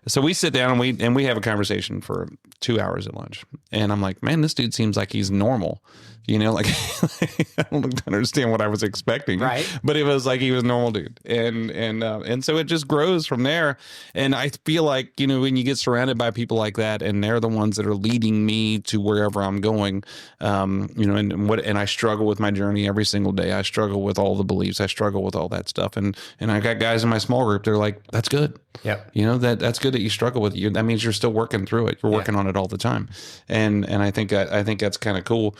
So we sit down and we have a conversation for 2 hours at lunch. And I'm like, man, this dude seems like he's normal. You know, like I don't understand what I was expecting, right? But it was like he was a normal dude, and so it just grows from there. And I feel like, you know, when you get surrounded by people like that, and they're the ones that are leading me to wherever I'm going, you know, and I struggle with my journey every single day. I struggle with all the beliefs. I struggle with all that stuff, and I got guys in my small group. They're like, that's good. Yeah, you know, that's good that you struggle with it. That means you're still working through it. You're working on it all the time, and I think that's kind of cool.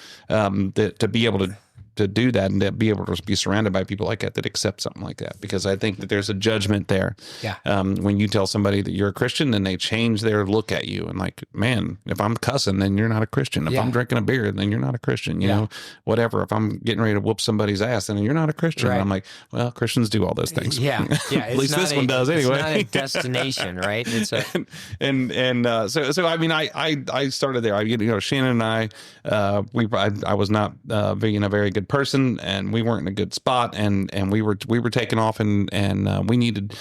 That to be able to do that and to be able to be surrounded by people like that accept something like that, because I think that there's a judgment there. Yeah. When you tell somebody that you're a Christian, then they change their look at you and like, man, if I'm cussing, then you're not a Christian. If I'm drinking a beer, then you're not a Christian. You know, whatever. If I'm getting ready to whoop somebody's ass, then you're not a Christian. Right. And I'm like, well, Christians do all those things. Yeah. At least this one does anyway. It's not a destination, right? It's a so I mean, I started there. You know, Shannon and I was not being a very good person, and we weren't in a good spot, and we were taking off, and we needed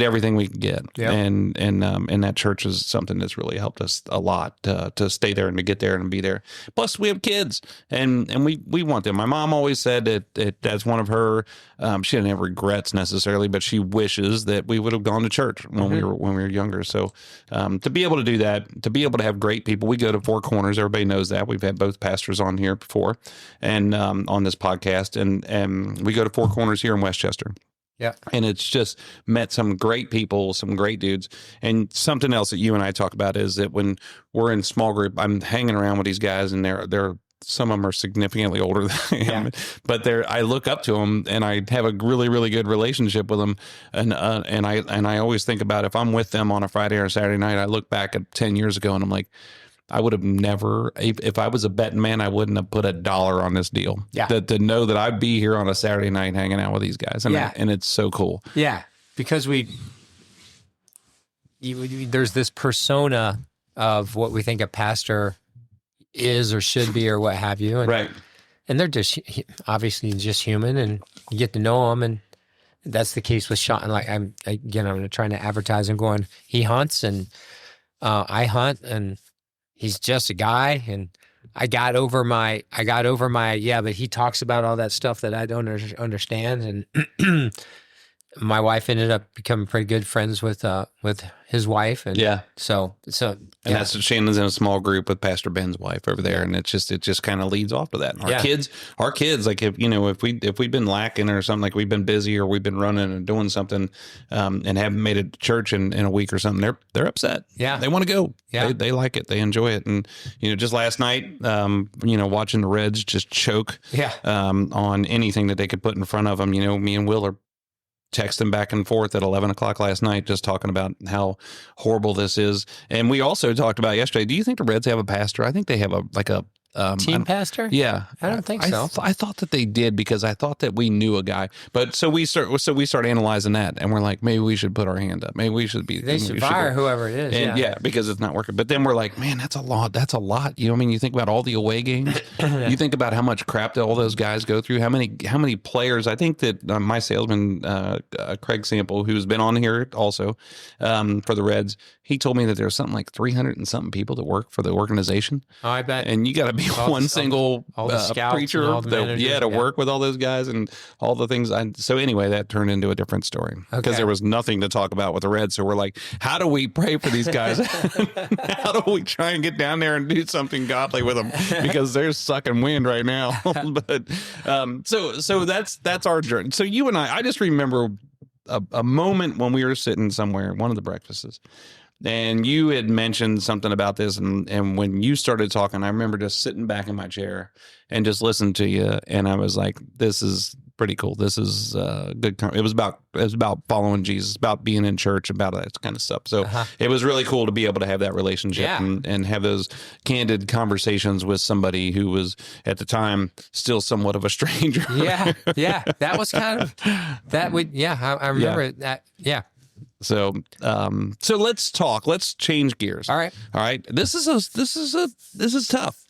everything we could get. Yep. And that church is something that's really helped us a lot to stay there and to get there and be there. Plus we have kids, and we want them. My mom always said that that's one of her, she didn't have regrets necessarily, but she wishes that we would have gone to church when we were younger. So to be able to do that, to be able to have great people, we go to Four Corners. Everybody knows that. We've had both pastors on here before, and on this podcast, and we go to Four Corners here in Westchester. Yeah. And it's just met some great people, some great dudes. And something else that you and I talk about is that when we're in small group, I'm hanging around with these guys, and they're some of them are significantly older than I am, but I look up to them, and I have a really, really good relationship with them. And I always think about, if I'm with them on a Friday or a Saturday night, I look back at 10 years ago and I'm like, I would have never, if I was a betting man, I wouldn't have put $1 on this deal. Yeah. To know that I'd be here on a Saturday night hanging out with these guys. And, and it's so cool. Yeah. Because there's this persona of what we think a pastor is or should be or what have you. And, right. And they're just obviously just human, and you get to know them. And that's the case with Sean. Like I'm trying to advertise and going, he hunts and I hunt, and he's just a guy, and I got over my, but he talks about all that stuff that I don't understand. And my wife ended up becoming pretty good friends with his wife. And so and that's Shannon's in a small group with Pastor Ben's wife over there. And it just kind of leads off to that. And our kids, like if we've been lacking or something, like we've been busy or we've been running and doing something, and haven't made it to church in a week or something, they're upset. Yeah. They want to go. Yeah. They like it. They enjoy it. And, just last night, watching the Reds just choke, on anything that they could put in front of them. Me and Will are texting back and forth at 11 o'clock last night, just talking about how horrible this is. And we also talked about yesterday, do you think the Reds have a pastor? I think they have a Team pastor? Yeah, I don't think so. I thought that they did because I thought that we knew a guy. But so we start analyzing that, and we're like, maybe we should put our hand up. Maybe we should be. They should fire whoever it is. And yeah, because it's not working. But then we're like, man, that's a lot. That's a lot. You know, what I mean, you think about all the away games. You think about how much crap that all those guys go through. How many players? I think that my salesman, Craig Sample, who's been on here also for the Reds, he told me that there's something like 300 and something people that work for the organization. Oh, I bet. And you got to be one single preacher to work with all those guys and all the things. So anyway, that turned into a different story because there was nothing to talk about with the Reds. So we're like, how do we pray for these guys? How do we try and get down there and do something godly with them? Because they're sucking wind right now. But so that's our journey. So you and I just remember a moment when we were sitting somewhere, one of the breakfasts, and you had mentioned something about this, and when you started talking, I remember just sitting back in my chair and just listening to you, and I was like, "This is pretty cool. This is good." It was about following Jesus, about being in church, about that kind of stuff. So it was really cool to be able to have that relationship and have those candid conversations with somebody who was at the time still somewhat of a stranger. Yeah, that was kind of that. I remember that. Yeah. So let's talk. Let's change gears. All right. This is tough.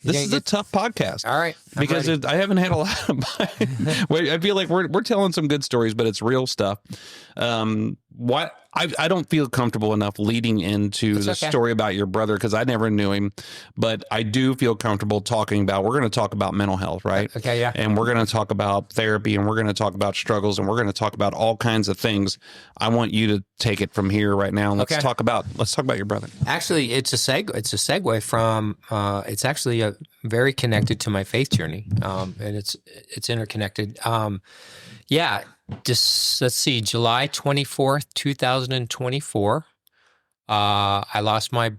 This is a tough podcast. All right. Because I haven't had a lot of. I feel like we're telling some good stories, but it's real stuff. I don't feel comfortable enough leading into the story about your brother because I never knew him, but I do feel comfortable talking about. We're going to talk about mental health, right? Okay, yeah. And we're going to talk about therapy, and we're going to talk about struggles, and we're going to talk about all kinds of things. I want you to take it from here right now. Let's talk about your brother. Actually, it's a segue from. It's actually very connected to my faith journey, and it's interconnected. Just let's see, July 24th, 2024. I lost my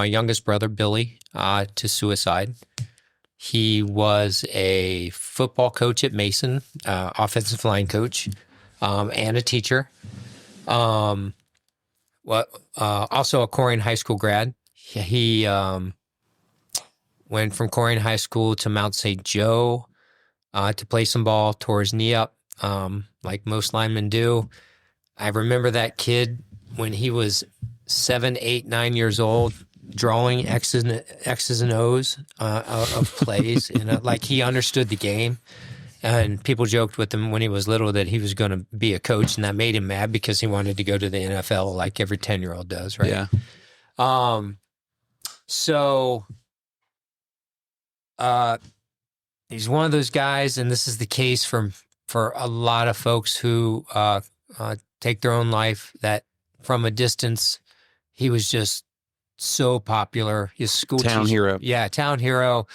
youngest brother, Billy, to suicide. He was a football coach at Mason, offensive line coach, and a teacher. Also a Corrigan High School grad. He went from Corrigan High School to Mount St. Joe to play some ball, tore his knee up. Like most linemen do. I remember that kid when he was 7, 8, 9 years old, drawing X's and O's of plays, and like he understood the game. And people joked with him when he was little that he was going to be a coach, and that made him mad because he wanted to go to the NFL like every 10-year-old does, right? Yeah. He's one of those guys, and this is the case for a lot of folks who take their own life, that from a distance, he was just so popular. His school town hero. Yeah, town hero.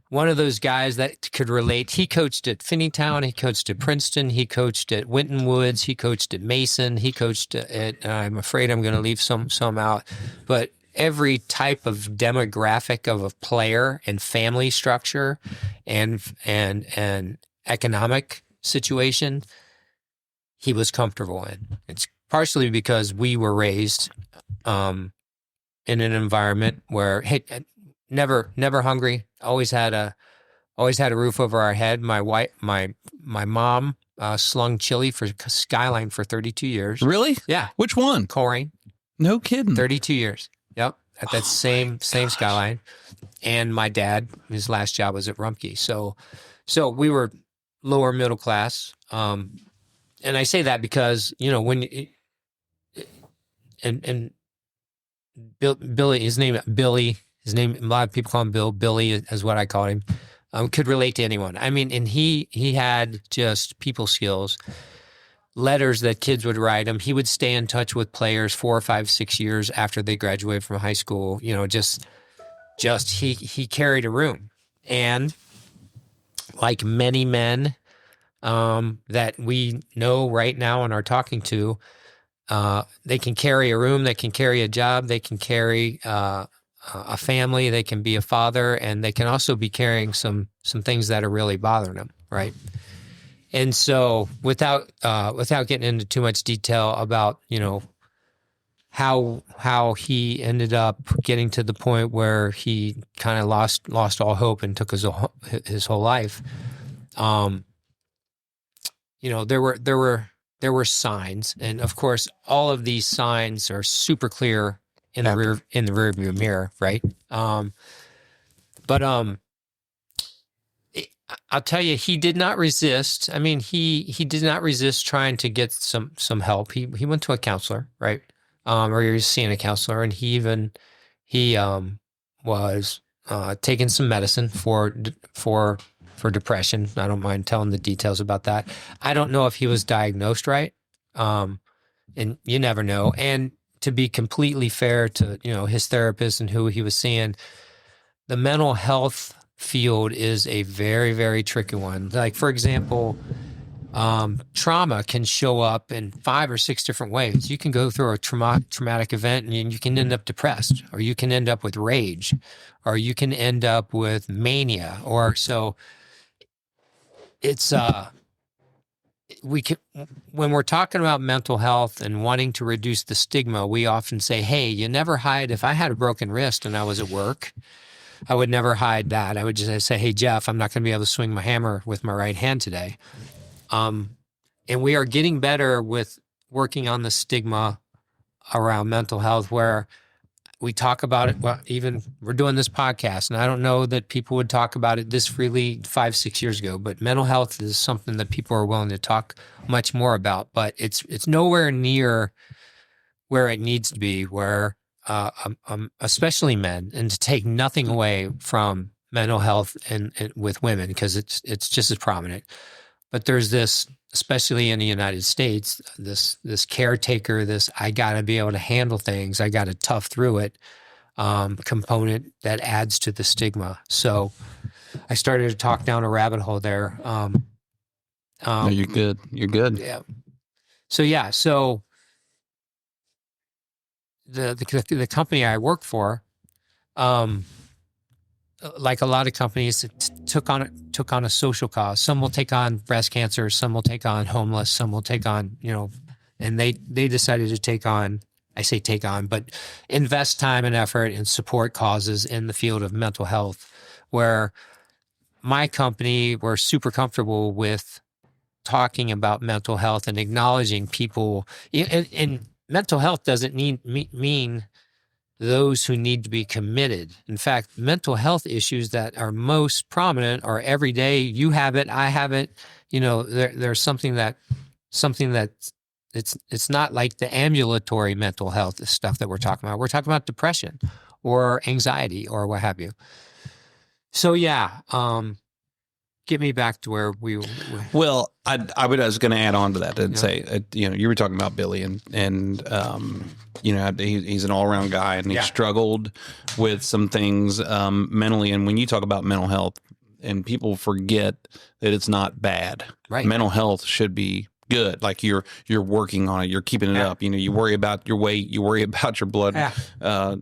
One of those guys that could relate. He coached at Finneytown. He coached at Princeton. He coached at Winton Woods. He coached at Mason. He coached at, I'm afraid I'm going to leave some out, but every type of demographic of a player and family structure and economic situation, he was comfortable in. It's partially because we were raised in an environment where never hungry, always had a roof over our head. My mom slung chili for Skyline for 32 years. Really? Yeah. Which one? Corrigan. No kidding. 32 years. Yep. At that same Skyline. And my dad, his last job was at Rumpke. So we were lower middle class. And I say that because, when Billy, a lot of people call him Billy is what I call him, could relate to anyone. I mean, and he had just people skills, letters that kids would write him. He would stay in touch with players 4, 5, 6 years after they graduated from high school. He carried a room. And like many men that we know right now and are talking to, they can carry a room, they can carry a job, they can carry a family, they can be a father, and they can also be carrying some things that are really bothering them, right? And so without getting into too much detail about, how he ended up getting to the point where he kind of lost all hope and took his whole life. There were signs, and of course, all of these signs are super clear in the rearview mirror, right? But I'll tell you, he did not resist. I mean, he did not resist trying to get some help. He went to a counselor, right? Or he was seeing a counselor, and he was taking some medicine for depression. I don't mind telling the details about that. I don't know if he was diagnosed right, and you never know. And to be completely fair to his therapist and who he was seeing, the mental health field is a very, very tricky one. Like, for example, trauma can show up in 5 or 6 different ways. You can go through a traumatic event and you can end up depressed, or you can end up with rage, or you can end up with mania, or so. It's when we're talking about mental health and wanting to reduce the stigma, we often say, hey, you never hide. If I had a broken wrist and I was at work, I would never hide that. I would just say, hey, Jeff, I'm not going to be able to swing my hammer with my right hand today. And we are getting better with working on the stigma around mental health, where we talk about it. Well, even we're doing this podcast, and I don't know that people would talk about it this freely 5, 6 years ago, but mental health is something that people are willing to talk much more about, but it's nowhere near where it needs to be, where especially men, and to take nothing away from mental health and with women, because it's just as prominent. But there's this, especially in the United States, this caretaker, this I got to be able to handle things, I got to tough through it component that adds to the stigma. So I started to talk down a rabbit hole there. No, you're good. You're good. Yeah. So the company I work for, like a lot of companies, took on a social cause. Some will take on breast cancer, some will take on homeless, some will take on, and they decided to take on, but invest time and effort and support causes in the field of mental health, where my company, we're super comfortable with talking about mental health and acknowledging people. And mental health doesn't mean those who need to be committed. In fact, mental health issues that are most prominent are every day. You have it, I have it. There's something that it's not like the ambulatory mental health stuff that we're talking about. We're talking about depression or anxiety or what have you. So get me back to where we. Well, I was going to add on to that and say, you were talking about Billy, and he's an all around guy, and he struggled with some things mentally. And when you talk about mental health, and people forget that it's not bad. Right. Mental health should be good. Like you're working on it. You're keeping it up. You worry about your weight. You worry about your blood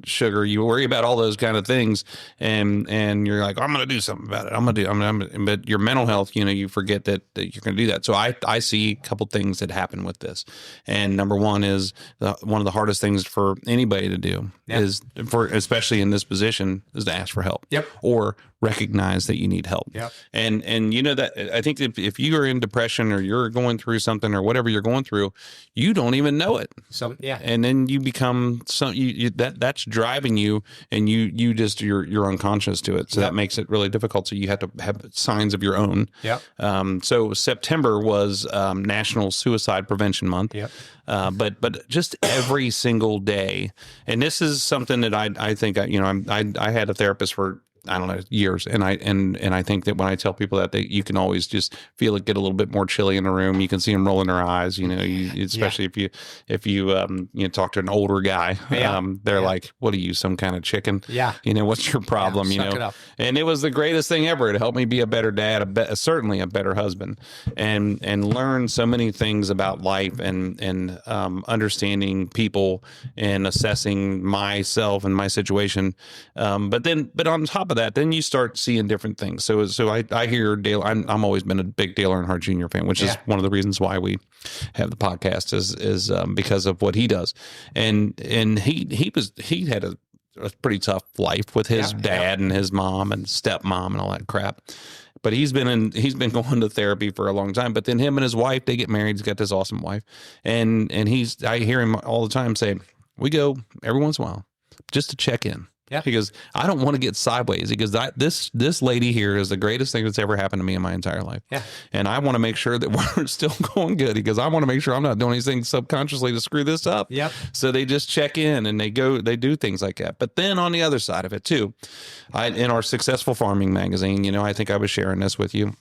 sugar. You worry about all those kind of things. And you're like, I'm going to do something about it. But your mental health, you forget that you're going to do that. So I see a couple things that happen with this. And number one is one of the hardest things for anybody to do is, especially in this position, is to ask for help. Yep. Or recognize that you need help. Yep. And that I think if you are in depression or you're going through something or whatever you're going through, you don't even know it. And then you become that's driving you, and you're unconscious to it. So that makes it really difficult. So you have to have signs of your own. So September was National Suicide Prevention Month. But just every single day, and this is something that I think I had a therapist for, I don't know, years. And I think that when I tell people that, you can always just feel it get a little bit more chilly in the room. You can see them rolling their eyes, especially if you talk to an older guy, they're like, what are you, some kind of chicken? What's your problem? Suck it up. And it was the greatest thing ever. It helped me be a better dad, certainly a better husband, and learn so many things about life and understanding people and assessing myself and my situation. But on top of that, then you start seeing different things. So I hear Dale. I'm always been a big Dale Earnhardt Jr. fan, which is one of the reasons why we have the podcast is because of what he does. And he had a pretty tough life with his dad and his mom and stepmom and all that crap. But he's been going to therapy for a long time. But then him and his wife, they get married. He's got this awesome wife, and I hear him all the time say, we go every once in a while just to check in. Yeah. He goes, I don't want to get sideways. He goes, this lady here is the greatest thing that's ever happened to me in my entire life. Yeah. And I want to make sure that we're still going good. He goes, I want to make sure I'm not doing anything subconsciously to screw this up. Yep. So they just check in and they do things like that. But then on the other side of it too, in our Successful Farming magazine, I think I was sharing this with you,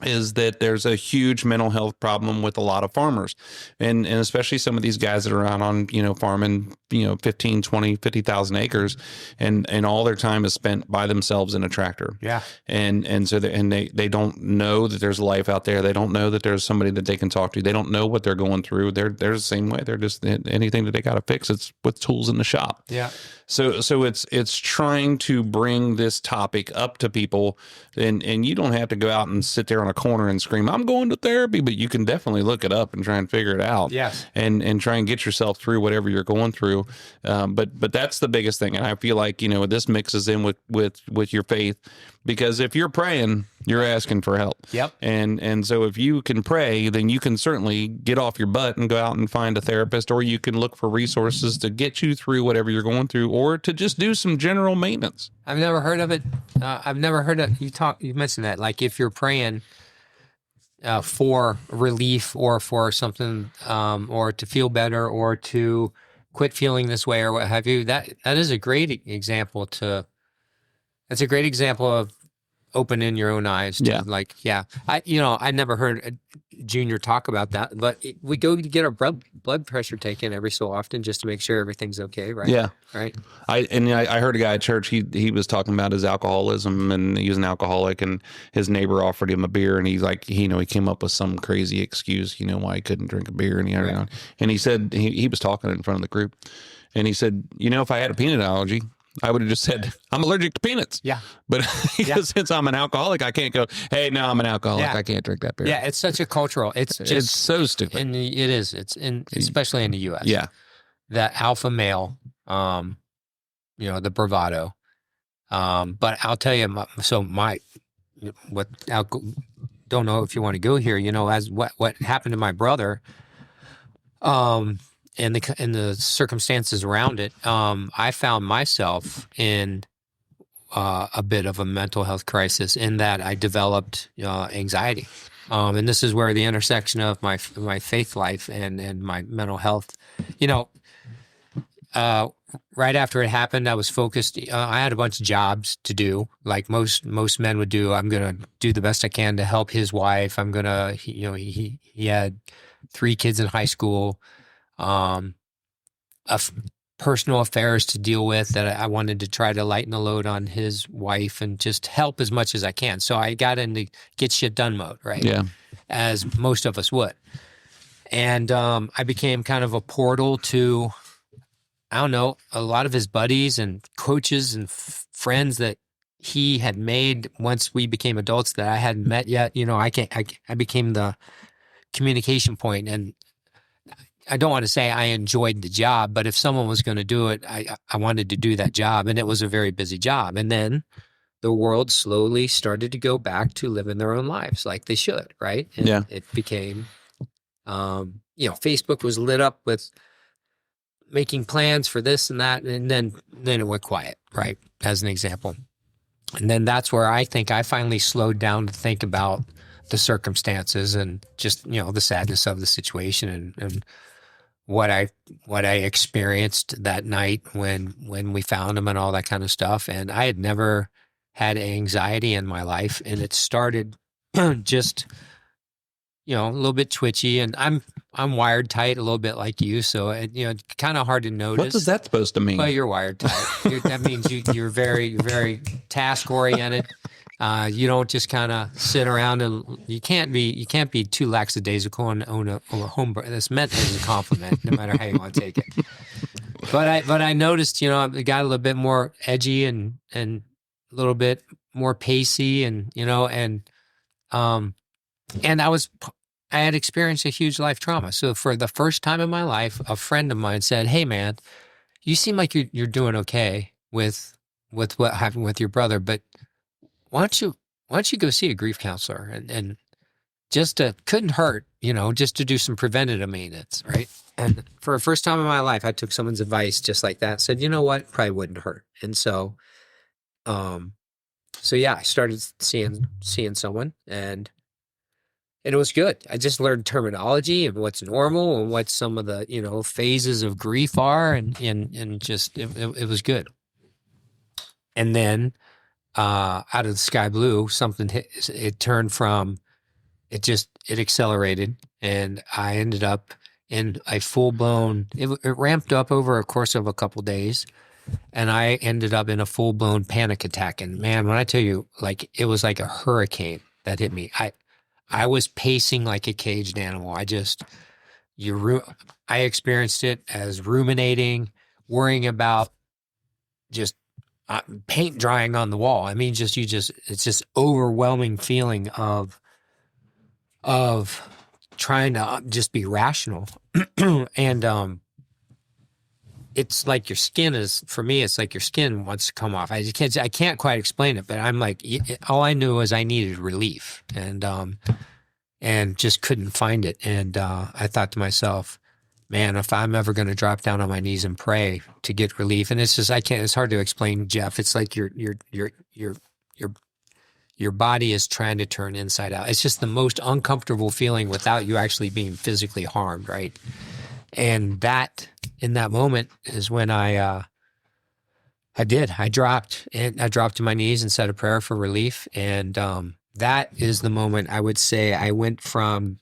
is that there's a huge mental health problem with a lot of farmers, and especially some of these guys that are out on, farming, 15, 20, 50,000 acres, and all their time is spent by themselves in a tractor. Yeah. And so they don't know that there's life out there. They don't know that there's somebody that they can talk to. They don't know what they're going through. They're the same way. They're just anything that they got to fix. It's with tools in the shop. Yeah. So it's trying to bring this topic up to people, and you don't have to go out and sit there on a corner and scream, I'm going to therapy, but you can definitely look it up and try and figure it out. Yes. And try and get yourself through whatever you're going through. But that's the biggest thing. And I feel like, this mixes in with your faith, because if you're praying, you're asking for help. Yep. And so if you can pray, then you can certainly get off your butt and go out and find a therapist, or you can look for resources to get you through whatever you're going through, or to just do some general maintenance. I've never heard of it. I've never heard of you mentioned that, like if you're praying for relief or for something, or to feel better or to quit feeling this way or what have you, that is a great example that's a great example of opening your own eyes to I never heard Junior talk about that, but we go to get our blood pressure taken every so often just to make sure everything's okay, right? Yeah. Right. I heard a guy at church, he was talking about his alcoholism, and he was an alcoholic, and his neighbor offered him a beer, and he's like, he came up with some crazy excuse, why he couldn't drink a beer, and he said, he was talking in front of the group, and he said, if I had a peanut allergy, I would have just said, I'm allergic to peanuts. Yeah. But since I'm an alcoholic, I can't go, hey, no, I'm an alcoholic. Yeah. I can't drink that beer. Yeah, it's such a cultural. It's so stupid. And it is. Especially in the U.S. Yeah. That alpha male, the bravado. But I'll tell you, don't know if you want to go here, as what happened to my brother, and the circumstances around it, I found myself in a bit of a mental health crisis, in that I developed anxiety, and this is where the intersection of my faith life and my mental health. Right after it happened, I was focused. I had a bunch of jobs to do, like most men would do. I'm gonna do the best I can to help his wife. He had 3 kids in high school. Personal affairs to deal with that I wanted to try to lighten the load on his wife and just help as much as I can. So I got into get shit done mode, right? Yeah. As most of us would. And I became kind of a portal to, I don't know, a lot of his buddies and coaches and friends that he had made once we became adults that I hadn't met yet. I became the communication point, and I don't want to say I enjoyed the job, but if someone was going to do it, I wanted to do that job, and it was a very busy job. And then the world slowly started to go back to living their own lives like they should, right? And it became, Facebook was lit up with making plans for this and that, and then it went quiet, right? As an example. And then that's where I think I finally slowed down to think about the circumstances and just, the sadness of the situation and what I experienced that night when we found him and all that kind of stuff. And I had never had anxiety in my life, and it started just, a little bit twitchy, and I'm wired tight a little bit like you. So, it's kind of hard to notice. What is that supposed to mean? Well, you're wired tight. That means you're very, very task oriented. You don't just kind of sit around, and you can't be too lackadaisical and own a home. That's meant as a compliment, no matter how you want to take it. But I noticed, it got a little bit more edgy and little bit more pacey, and I had experienced a huge life trauma. So for the first time in my life, a friend of mine said, "Hey, man, you seem like you're doing okay with what happened with your brother, but why don't you go see a grief counselor and just couldn't hurt, just to do some preventative maintenance, right?" And for the first time in my life, I took someone's advice just like that. Said, you know what, probably wouldn't hurt. And um, so yeah, I started seeing someone, and it was good. I just learned terminology and what's normal and what some of the phases of grief are, and just it was good. And then out of the sky blue, something hit. It turned from it accelerated, and I ended up in a full blown. It ramped up over a course of a couple days, and I ended up in a full blown panic attack. And man, when I tell you, like, it was like a hurricane that hit me. I was pacing like a caged animal. I experienced it as ruminating, worrying about just paint drying on the wall. I mean, it's just overwhelming feeling of trying to just be rational. And it's like your skin is, for me, it's like your skin wants to come off. I can't quite explain it, but I'm like, all I knew was I needed relief, and just couldn't find it. And I thought to myself, man, if I'm ever going to drop down on my knees and pray to get relief, and it's hard to explain, Jeff. It's like your body is trying to turn inside out. It's just the most uncomfortable feeling without you actually being physically harmed, right? And in that moment is when I dropped to my knees and said a prayer for relief. And that is the moment I would say I went from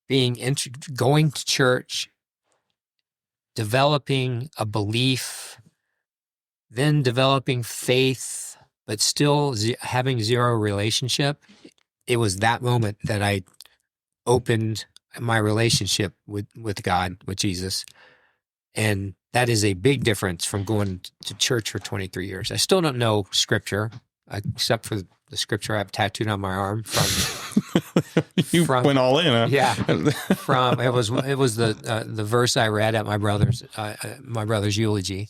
going to church, developing a belief, then developing faith, but still having zero relationship. It was that moment that I opened my relationship with God, with Jesus. And that is a big difference from going to church for 23 years. I still don't know scripture, except for the scripture I have tattooed on my arm from. You went all in, huh? Yeah. It was the verse I read at my brother's eulogy.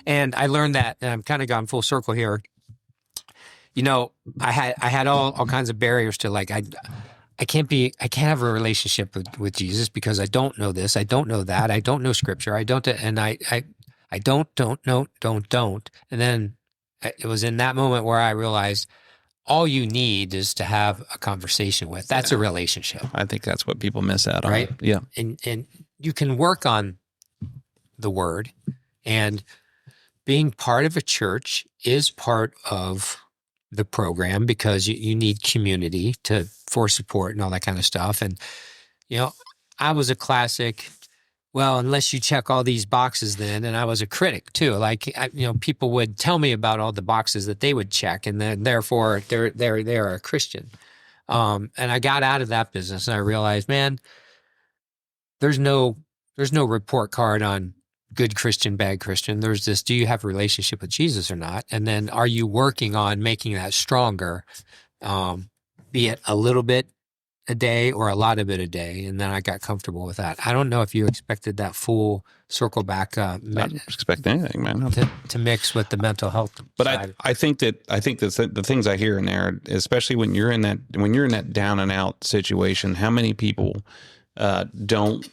And I learned that, and I'm kind of gone full circle here. I had all kinds of barriers to, like, I can't have a relationship with Jesus because I don't know this, I don't know that, I don't know scripture, I don't. And I don't know. And then it was in that moment where I realized all you need is to have a conversation with. That's a relationship. I think that's what people miss out on. Right? Yeah. And you can work on the word, and being part of a church is part of the program because you need community for support and all that kind of stuff. And, I was a classic, well, unless you check all these boxes then, and I was a critic too. Like, people would tell me about all the boxes that they would check, and then therefore they're a Christian. And I got out of that business, and I realized, man, there's no report card on good Christian, bad Christian. There's this, do you have a relationship with Jesus or not? And then are you working on making that stronger, be it a little bit a day or a lot of it a day? And then I got comfortable with that. I don't know if you expected that full circle back. I don't expect anything, man. To mix with the mental health. But side. I think that the things I hear in there, especially when you're in that down and out situation, how many people don't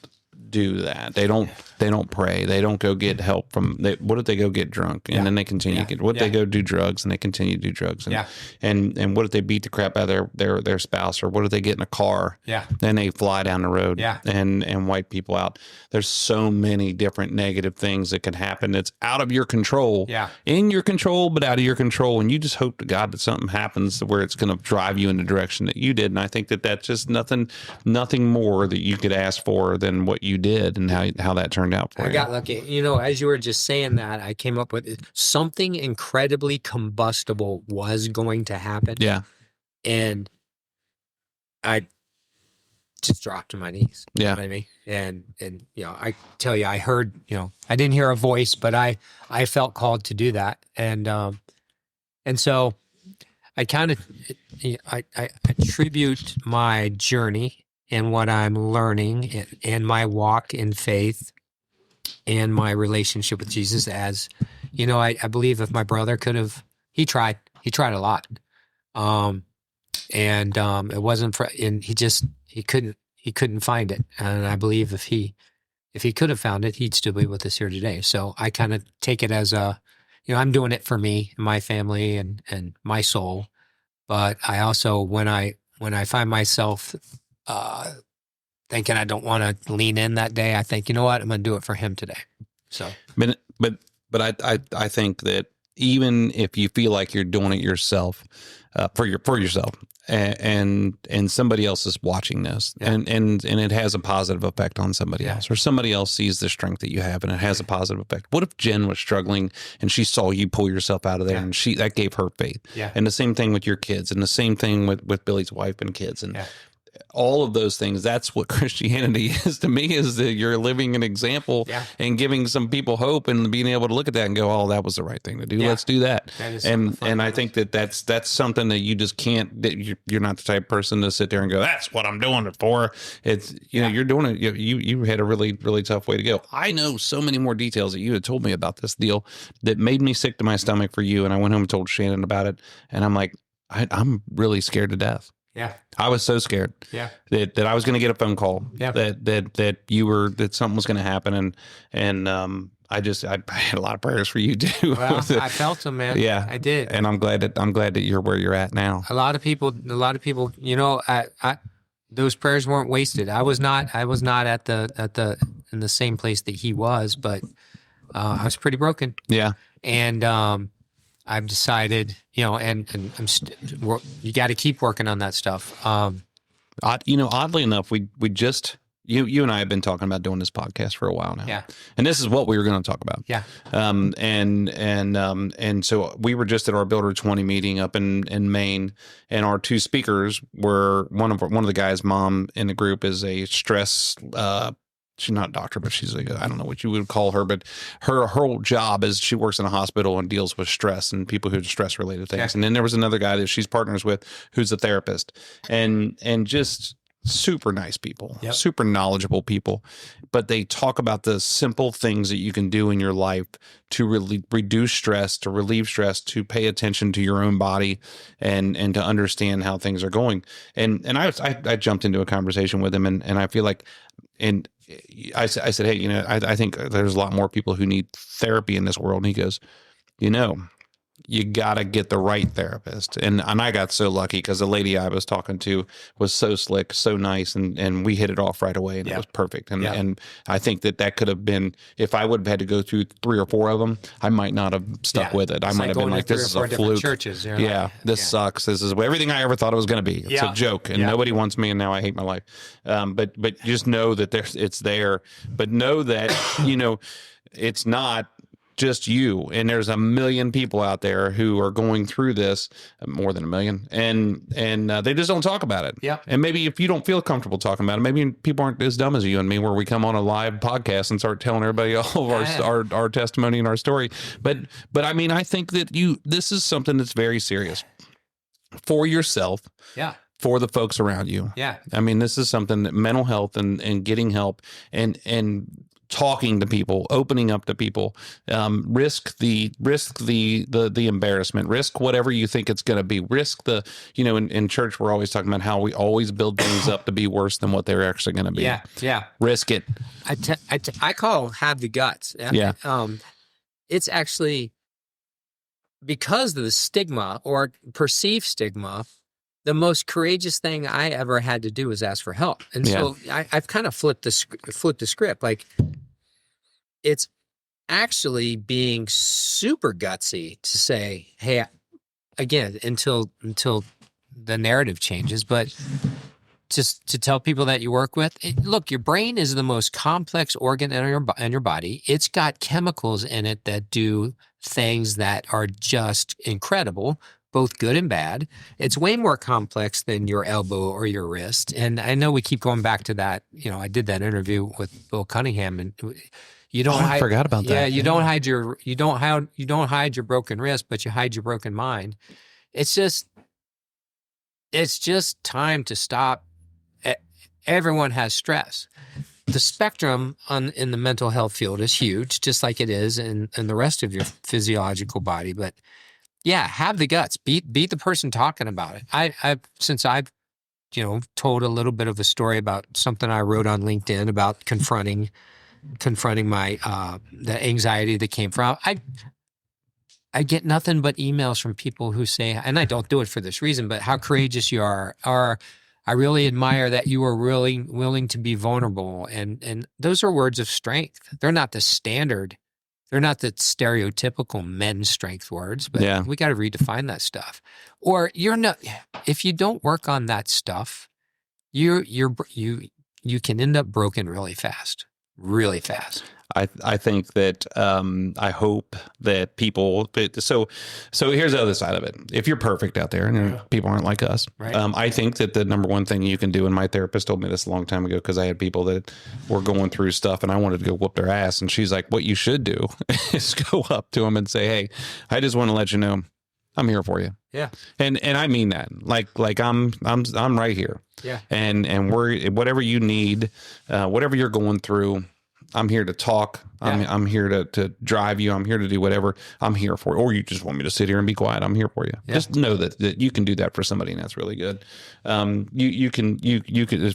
do that? They don't pray. They don't go get help what if they go get drunk and then they continue to get, what if they go do drugs and they continue to do drugs? And what if they beat the crap out of their spouse, or what if they get in a car then they fly down the road and wipe people out? There's so many different negative things that can happen that's out of your control, in your control, but out of your control. And you just hope to God that something happens where it's going to drive you in the direction that you did. And I think that that's just nothing more that you could ask for than what you did and how that turned out for you. I got lucky. As you were just saying that, I came up with something incredibly combustible was going to happen. Yeah. And I just dropped to my knees. Yeah. You know what I mean? And I tell you, I heard, I didn't hear a voice, but I felt called to do that. And so I kind of, I attribute my journey and what I'm learning and my walk in faith and my relationship with Jesus as, I believe if my brother could have, he tried a lot. It wasn't for, and he couldn't find it. And I believe if he could have found it, he'd still be with us here today. So I kind of take it as I'm doing it for me and my family and my soul. But I also, when I find myself, thinking I don't want to lean in that day, I think, you know what, I'm going to do it for him today. So, but I think that even if you feel like you're doing it yourself, for yourself, and somebody else is watching this, and it has a positive effect on somebody else, or somebody else sees the strength that you have, and it has a positive effect. What if Jen was struggling and she saw you pull yourself out of there, and that gave her faith? And the same thing with your kids, and the same thing with Billy's wife and kids, and all of those things. That's what Christianity is to me, is that you're living an example and giving some people hope and being able to look at that and go, oh, that was the right thing to do. Let's do that. And I think that's something that you just can't, that you're not the type of person to sit there and go, that's what I'm doing it for. It's, you're doing it. You had a really, really tough way to go. I know so many more details that you had told me about this deal that made me sick to my stomach for you. And I went home and told Shannon about it. And I'm like, I'm really scared to death. Yeah, I was so scared. That I was going to get a phone call. That something was going to happen, and I had a lot of prayers for you too. Well, I felt them, man. Yeah, I did, and I'm glad that you're where you're at now. A lot of people, those prayers weren't wasted. I was not at the in the same place that he was, but I was pretty broken. Yeah, and I've decided, and you got to keep working on that stuff. Oddly enough, we just, you and I have been talking about doing this podcast for a while now. Yeah. And this is what we were going to talk about. Yeah. And so we were just at our Builder 20 meeting up in Maine, and our two speakers were one of the guys' mom in the group is a stress, she's not a doctor, but she's like, I don't know what you would call her, but her whole job is she works in a hospital and deals with stress and people who do stress related things. And then there was another guy that she's partners with who's a therapist, and just super nice people, super knowledgeable people, but they talk about the simple things that you can do in your life to really reduce stress, to relieve stress, to pay attention to your own body, and to understand how things are going. And I jumped into a conversation with him, and I feel like, and I said, hey, I think there's a lot more people who need therapy in this world. And he goes, you got to get the right therapist. And I got so lucky because the lady I was talking to was so slick, so nice, and we hit it off right away, and it was perfect. And I think that could have been, if I would have had to go through 3 or 4 of them, I might not have stuck with it. I might have been like, this is a fluke. Churches, this sucks. This is everything I ever thought it was going to be. It's a joke, and nobody wants me, and now I hate my life. But just know that it's there. But know that, it's not just you, and there's a million people out there who are going through this, more than a million, and they just don't talk about it. And maybe if you don't feel comfortable talking about it, maybe people aren't as dumb as you and me, where we come on a live podcast and start telling everybody all of our testimony and our story. But I mean, I think that this is something that's very serious for yourself. For the folks around you. I mean, this is something that mental health and getting help and talking to people, opening up to people, risk the embarrassment, risk whatever you think it's going to be, risk the, in church, we're always talking about how we always build things up to be worse than what they're actually going to be. Risk it. I call have the guts. It's actually because of the stigma or perceived stigma. The most courageous thing I ever had to do was ask for help. And so I've kind of flipped the script. Like, it's actually being super gutsy to say, hey, again, until the narrative changes, but just to tell people that you work with, look, your brain is the most complex organ in your body. It's got chemicals in it that do things that are just incredible. both good and bad. It's way more complex than your elbow or your wrist. And I know we keep going back to that. You know, I did that interview with Bill Cunningham, and you don't. I forgot about that. Yeah, you don't hide your broken wrist, but you hide your broken mind. It's just time to stop. Everyone has stress. The spectrum in the mental health field is huge, just like it is in the rest of your physiological body. But yeah, have the guts. Be the person talking about it. Since I've told a little bit of a story about something I wrote on LinkedIn about confronting my the anxiety that came from. I get nothing but emails from people who say, and I don't do it for this reason, but how courageous you are, or I really admire that you are really willing to be vulnerable. And those are words of strength. They're not the standard. They're not the stereotypical men's strength words, but we got to redefine that stuff. Or if you don't work on that stuff, you can end up broken really fast. Really fast. I think that I hope that people. So here's the other side of it. If you're perfect out there and people aren't like us, right. I think that the number one thing you can do, and my therapist told me this a long time ago because I had people that were going through stuff and I wanted to go whoop their ass, and she's like, "What you should do is go up to them and say, hey, I just want to let you know I'm here for you." Yeah. And I mean that. Like I'm right here. Yeah. And we're whatever you need, whatever you're going through. I'm here to talk. I'm here to drive you. I'm here to do whatever. I'm here for you. Or you just want me to sit here and be quiet. I'm here for you. Yeah. Just know that you can do that for somebody, and that's really good. You can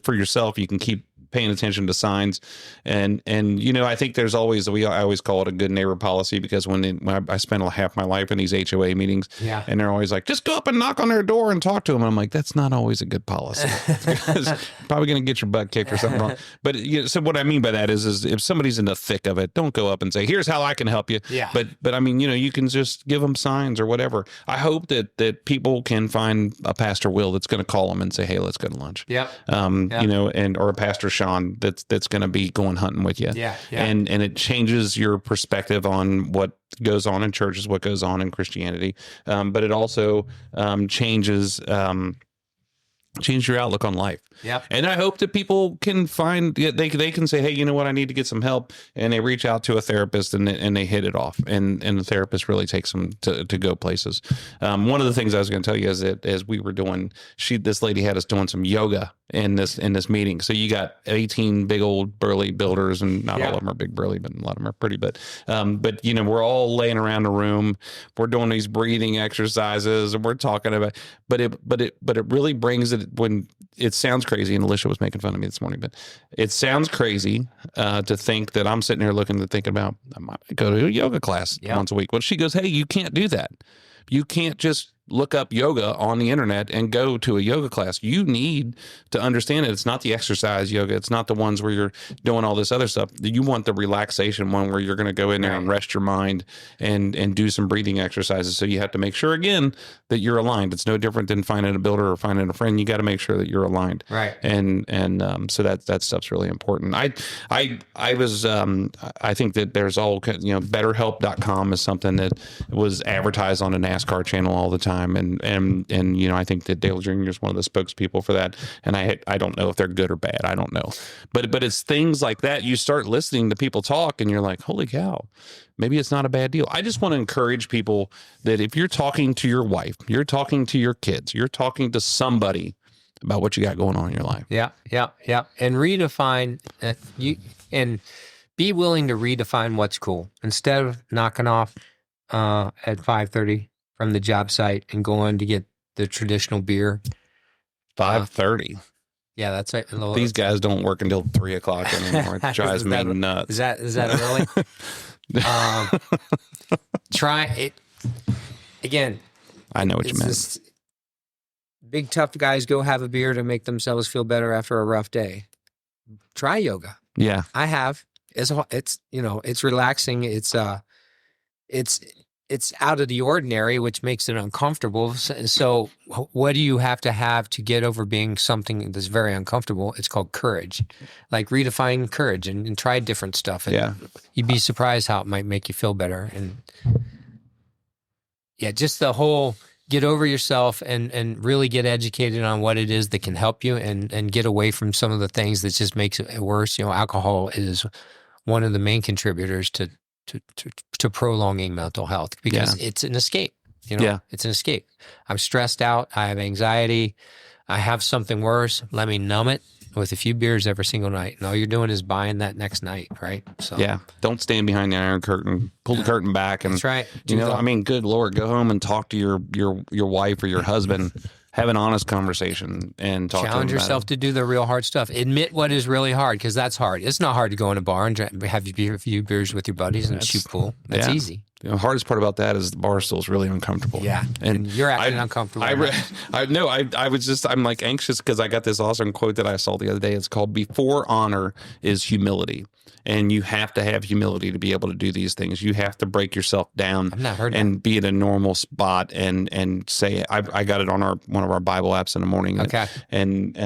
for yourself. You can keep paying attention to signs, and I think there's always I always call it a good neighbor policy, because when I spend half my life in these HOA meetings, and they're always like, just go up and knock on their door and talk to them. And I'm like, that's not always a good policy, because you're probably going to get your butt kicked or something wrong. But so what I mean by that is if somebody's in the thick of it, don't go up and say, here's how I can help you. Yeah. But I mean, you can just give them signs or whatever. I hope that people can find a Pastor Will that's going to call them and say, hey, let's go to lunch. Yeah. Or a Pastor Sean that's going to be going hunting with you. Yeah. And it changes your perspective on what goes on in churches, what goes on in Christianity. But it also changes your outlook on life. Yeah. And I hope that people can find, they can say, hey, you know what, I need to get some help. And they reach out to a therapist and they hit it off. And the therapist really takes them to go places. One of the things I was going to tell you is that as we were doing, this lady had us doing some yoga in this meeting. So you got 18 big old burly builders, and not all of them are big burly, but a lot of them are pretty. But we're all laying around the room. We're doing these breathing exercises and we're talking about, but it really brings it, when it sounds crazy, and Alicia was making fun of me this morning, but it sounds crazy to think that I'm sitting here thinking about, I might go to a yoga class once a week. Well, she goes, hey, you can't do that. You can't just look up yoga on the internet and go to a yoga class. You need to understand it. It's not the exercise yoga. It's not the ones where you're doing all this other stuff. You want the relaxation one where you're going to go in there and rest your mind and do some breathing exercises. So you have to make sure, again, that you're aligned. It's no different than finding a builder or finding a friend. You got to make sure that you're aligned. Right. And so that stuff's really important. I think that there's all, BetterHelp.com is something that was advertised on a NASCAR channel all the time. And I think that Dale Jr. is one of the spokespeople for that. And I don't know if they're good or bad. I don't know. But it's things like that. You start listening to people talk and you're like, holy cow, maybe it's not a bad deal. I just want to encourage people that if you're talking to your wife, you're talking to your kids, you're talking to somebody about what you got going on in your life. Yeah. And redefine and be willing to redefine what's cool. Instead of knocking off at 5:30 from the job site and going to get the traditional beer. 5:30. Yeah, that's right. These guys don't work until 3:00 anymore. It drives me nuts. Is that early? Try it again. I know what you meant. Big tough guys go have a beer to make themselves feel better after a rough day. Try yoga. Yeah, I have. It's relaxing. It's out of the ordinary, which makes it uncomfortable. So what do you have to get over being something that's very uncomfortable? It's called courage. Like redefine courage and try different stuff. And you'd be surprised how it might make you feel better. And just the whole get over yourself and really get educated on what it is that can help you and get away from some of the things that just makes it worse. Alcohol is one of the main contributors to prolonging mental health because it's an escape. It's an escape. I'm stressed out. I have anxiety. I have something worse. Let me numb it with a few beers every single night. And all you're doing is buying that next night, right? So don't stand behind the Iron Curtain. Pull the curtain back. And, that's right. Good Lord, go home and talk to your wife or your husband. Have an honest conversation and talk to them. Challenge yourself to do the real hard stuff. Admit what is really hard, because that's hard. It's not hard to go in a bar and have a few beers with your buddies and shoot pool. That's easy. The hardest part about that is the bar stool is really uncomfortable. Yeah, and you're acting uncomfortable. I'm anxious because I got this awesome quote that I saw the other day. It's called "Before honor is humility." And you have to have humility to be able to do these things. You have to break yourself down and be at a normal spot and say, I got it on one of our Bible apps in the morning. Okay. And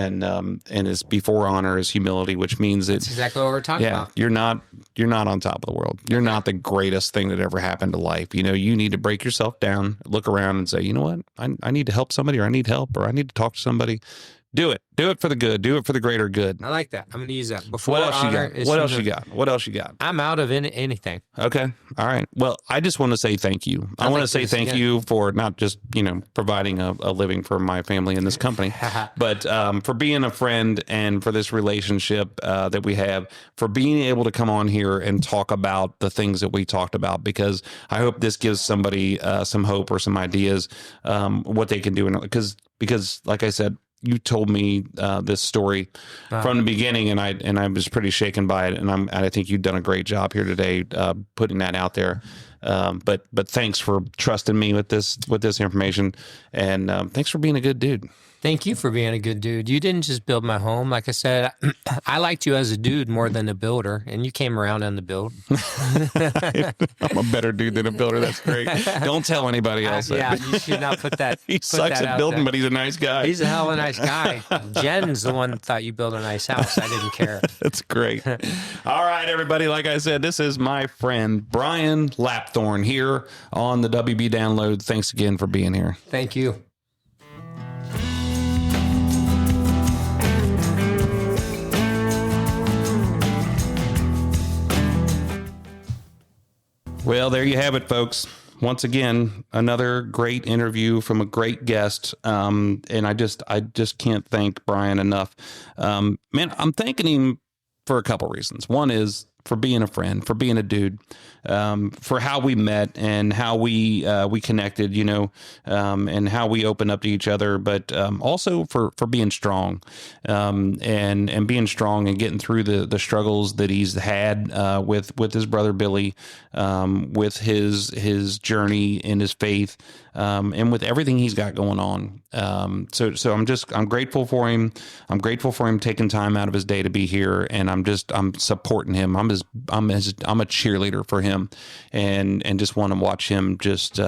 it's before honor is humility, which means that's exactly what we're talking about. You're not on top of the world. You're not the greatest thing that ever happened to life. You need to break yourself down, look around and say, you know what? I need to help somebody, or I need help, or I need to talk to somebody. Do it. Do it for the good. Do it for the greater good. I like that. I'm going to use that. Before what else you got? What else you got? I'm out of anything. Okay. All right. Well, I just want to say thank you. I want to say thank you for not just, providing a living for my family in this company, but for being a friend and for this relationship that we have, for being able to come on here and talk about the things that we talked about, because I hope this gives somebody some hope or some ideas what they can do. Because like I said, you told me this story from the beginning, and I was pretty shaken by it, and I think you've done a great job here today putting that out there. But thanks for trusting me with this information, and thanks for being a good dude. Thank you for being a good dude. You didn't just build my home. Like I said, I liked you as a dude more than a builder, and you came around on the build. I'm a better dude than a builder. That's great. Don't tell anybody else. Yeah, you should not put that. He sucks at building, but he's a nice guy. He's a hell of a nice guy. Jen's the one that thought you built a nice house. I didn't care. That's great. All right, everybody. Like I said, this is my friend Brian Lapthorn here on the WB Download. Thanks again for being here. Thank you. Well, there you have it, folks. Once again, another great interview from a great guest. And I just can't thank Brian enough. Man, I'm thanking him for a couple reasons. One is for being a friend, for being a dude, for how we met and how we connected, and how we opened up to each other, but also for being strong, and being strong and getting through the struggles that he's had with his brother Billy, with his journey in his faith, and with everything he's got going on. So I'm grateful for him. I'm grateful for him taking time out of his day to be here, and I'm supporting him. I'm a cheerleader for him, and just want to watch him just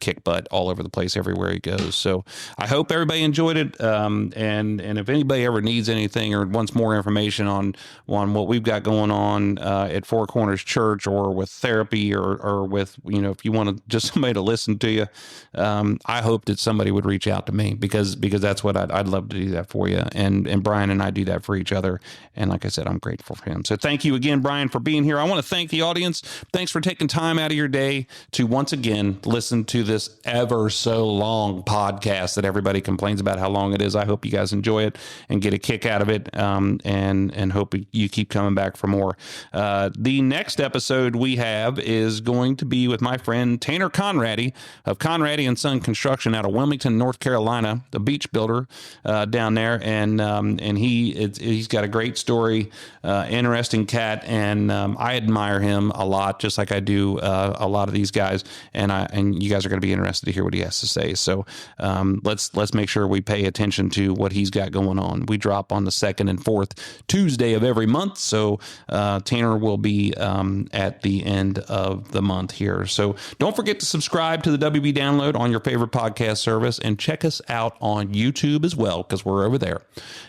kick butt all over the place everywhere he goes. So I hope everybody enjoyed it. And if anybody ever needs anything or wants more information on what we've got going on at Four Corners Church, or with therapy, or with, if you want just somebody to listen to you, I hope that somebody would reach out to me, because that's what I'd love to do that for you. And Brian and I do that for each other. And like I said, I'm grateful for him. So thank you again, Brian, for being here. I want to thank the audience. Thanks for taking time out of your day to once again listen to this ever so long podcast that everybody complains about how long it is. I hope you guys enjoy it and get a kick out of it. And hope you keep coming back for more. The next episode we have is going to be with my friend Tanner Conradi of Conradi and Son Construction out of Wilmington, North Carolina, the beach builder down there. And he's got a great story, interesting cat. And I admire him a lot, just like I do a lot of these guys. And you guys are going to be interested to hear what he has to say. So let's make sure we pay attention to what he's got going on. We drop on the 2nd and 4th Tuesday of every month. So Tanner will be at the end of the month here. So don't forget to subscribe to the WB Download on your favorite podcast service, and check us out on YouTube as well, because we're over there.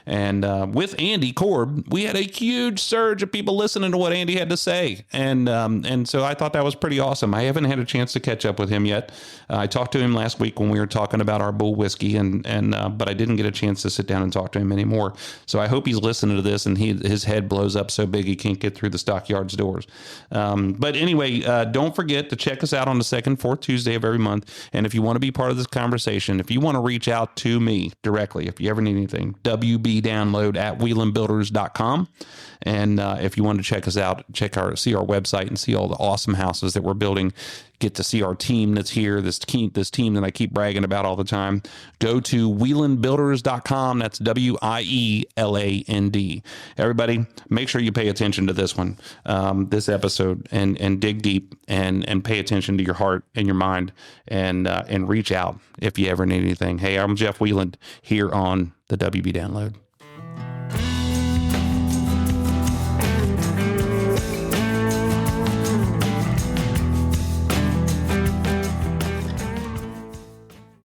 And with Andy Korb, we had a huge surge of people listening to what Andy Andy had to say. And so I thought that was pretty awesome. I haven't had a chance to catch up with him yet. I talked to him last week when we were talking about our bull whiskey, but I didn't get a chance to sit down and talk to him anymore. So I hope he's listening to this and his head blows up so big he can't get through the stockyards doors. But anyway, don't forget to check us out on the second, fourth Tuesday of every month. And if you want to be part of this conversation, if you want to reach out to me directly, if you ever need anything, wbdownload@wielandbuilders.com. And if you want to check us out, see our website and see all the awesome houses that we're building, get to see our team that's here, this team that I keep bragging about all the time, go to wielandbuilders.com. That's WIELAND. Everybody, make sure you pay attention to this one, this episode, and dig deep and pay attention to your heart and your mind, and reach out if you ever need anything. Hey, I'm Jeff Wieland here on the WB Download.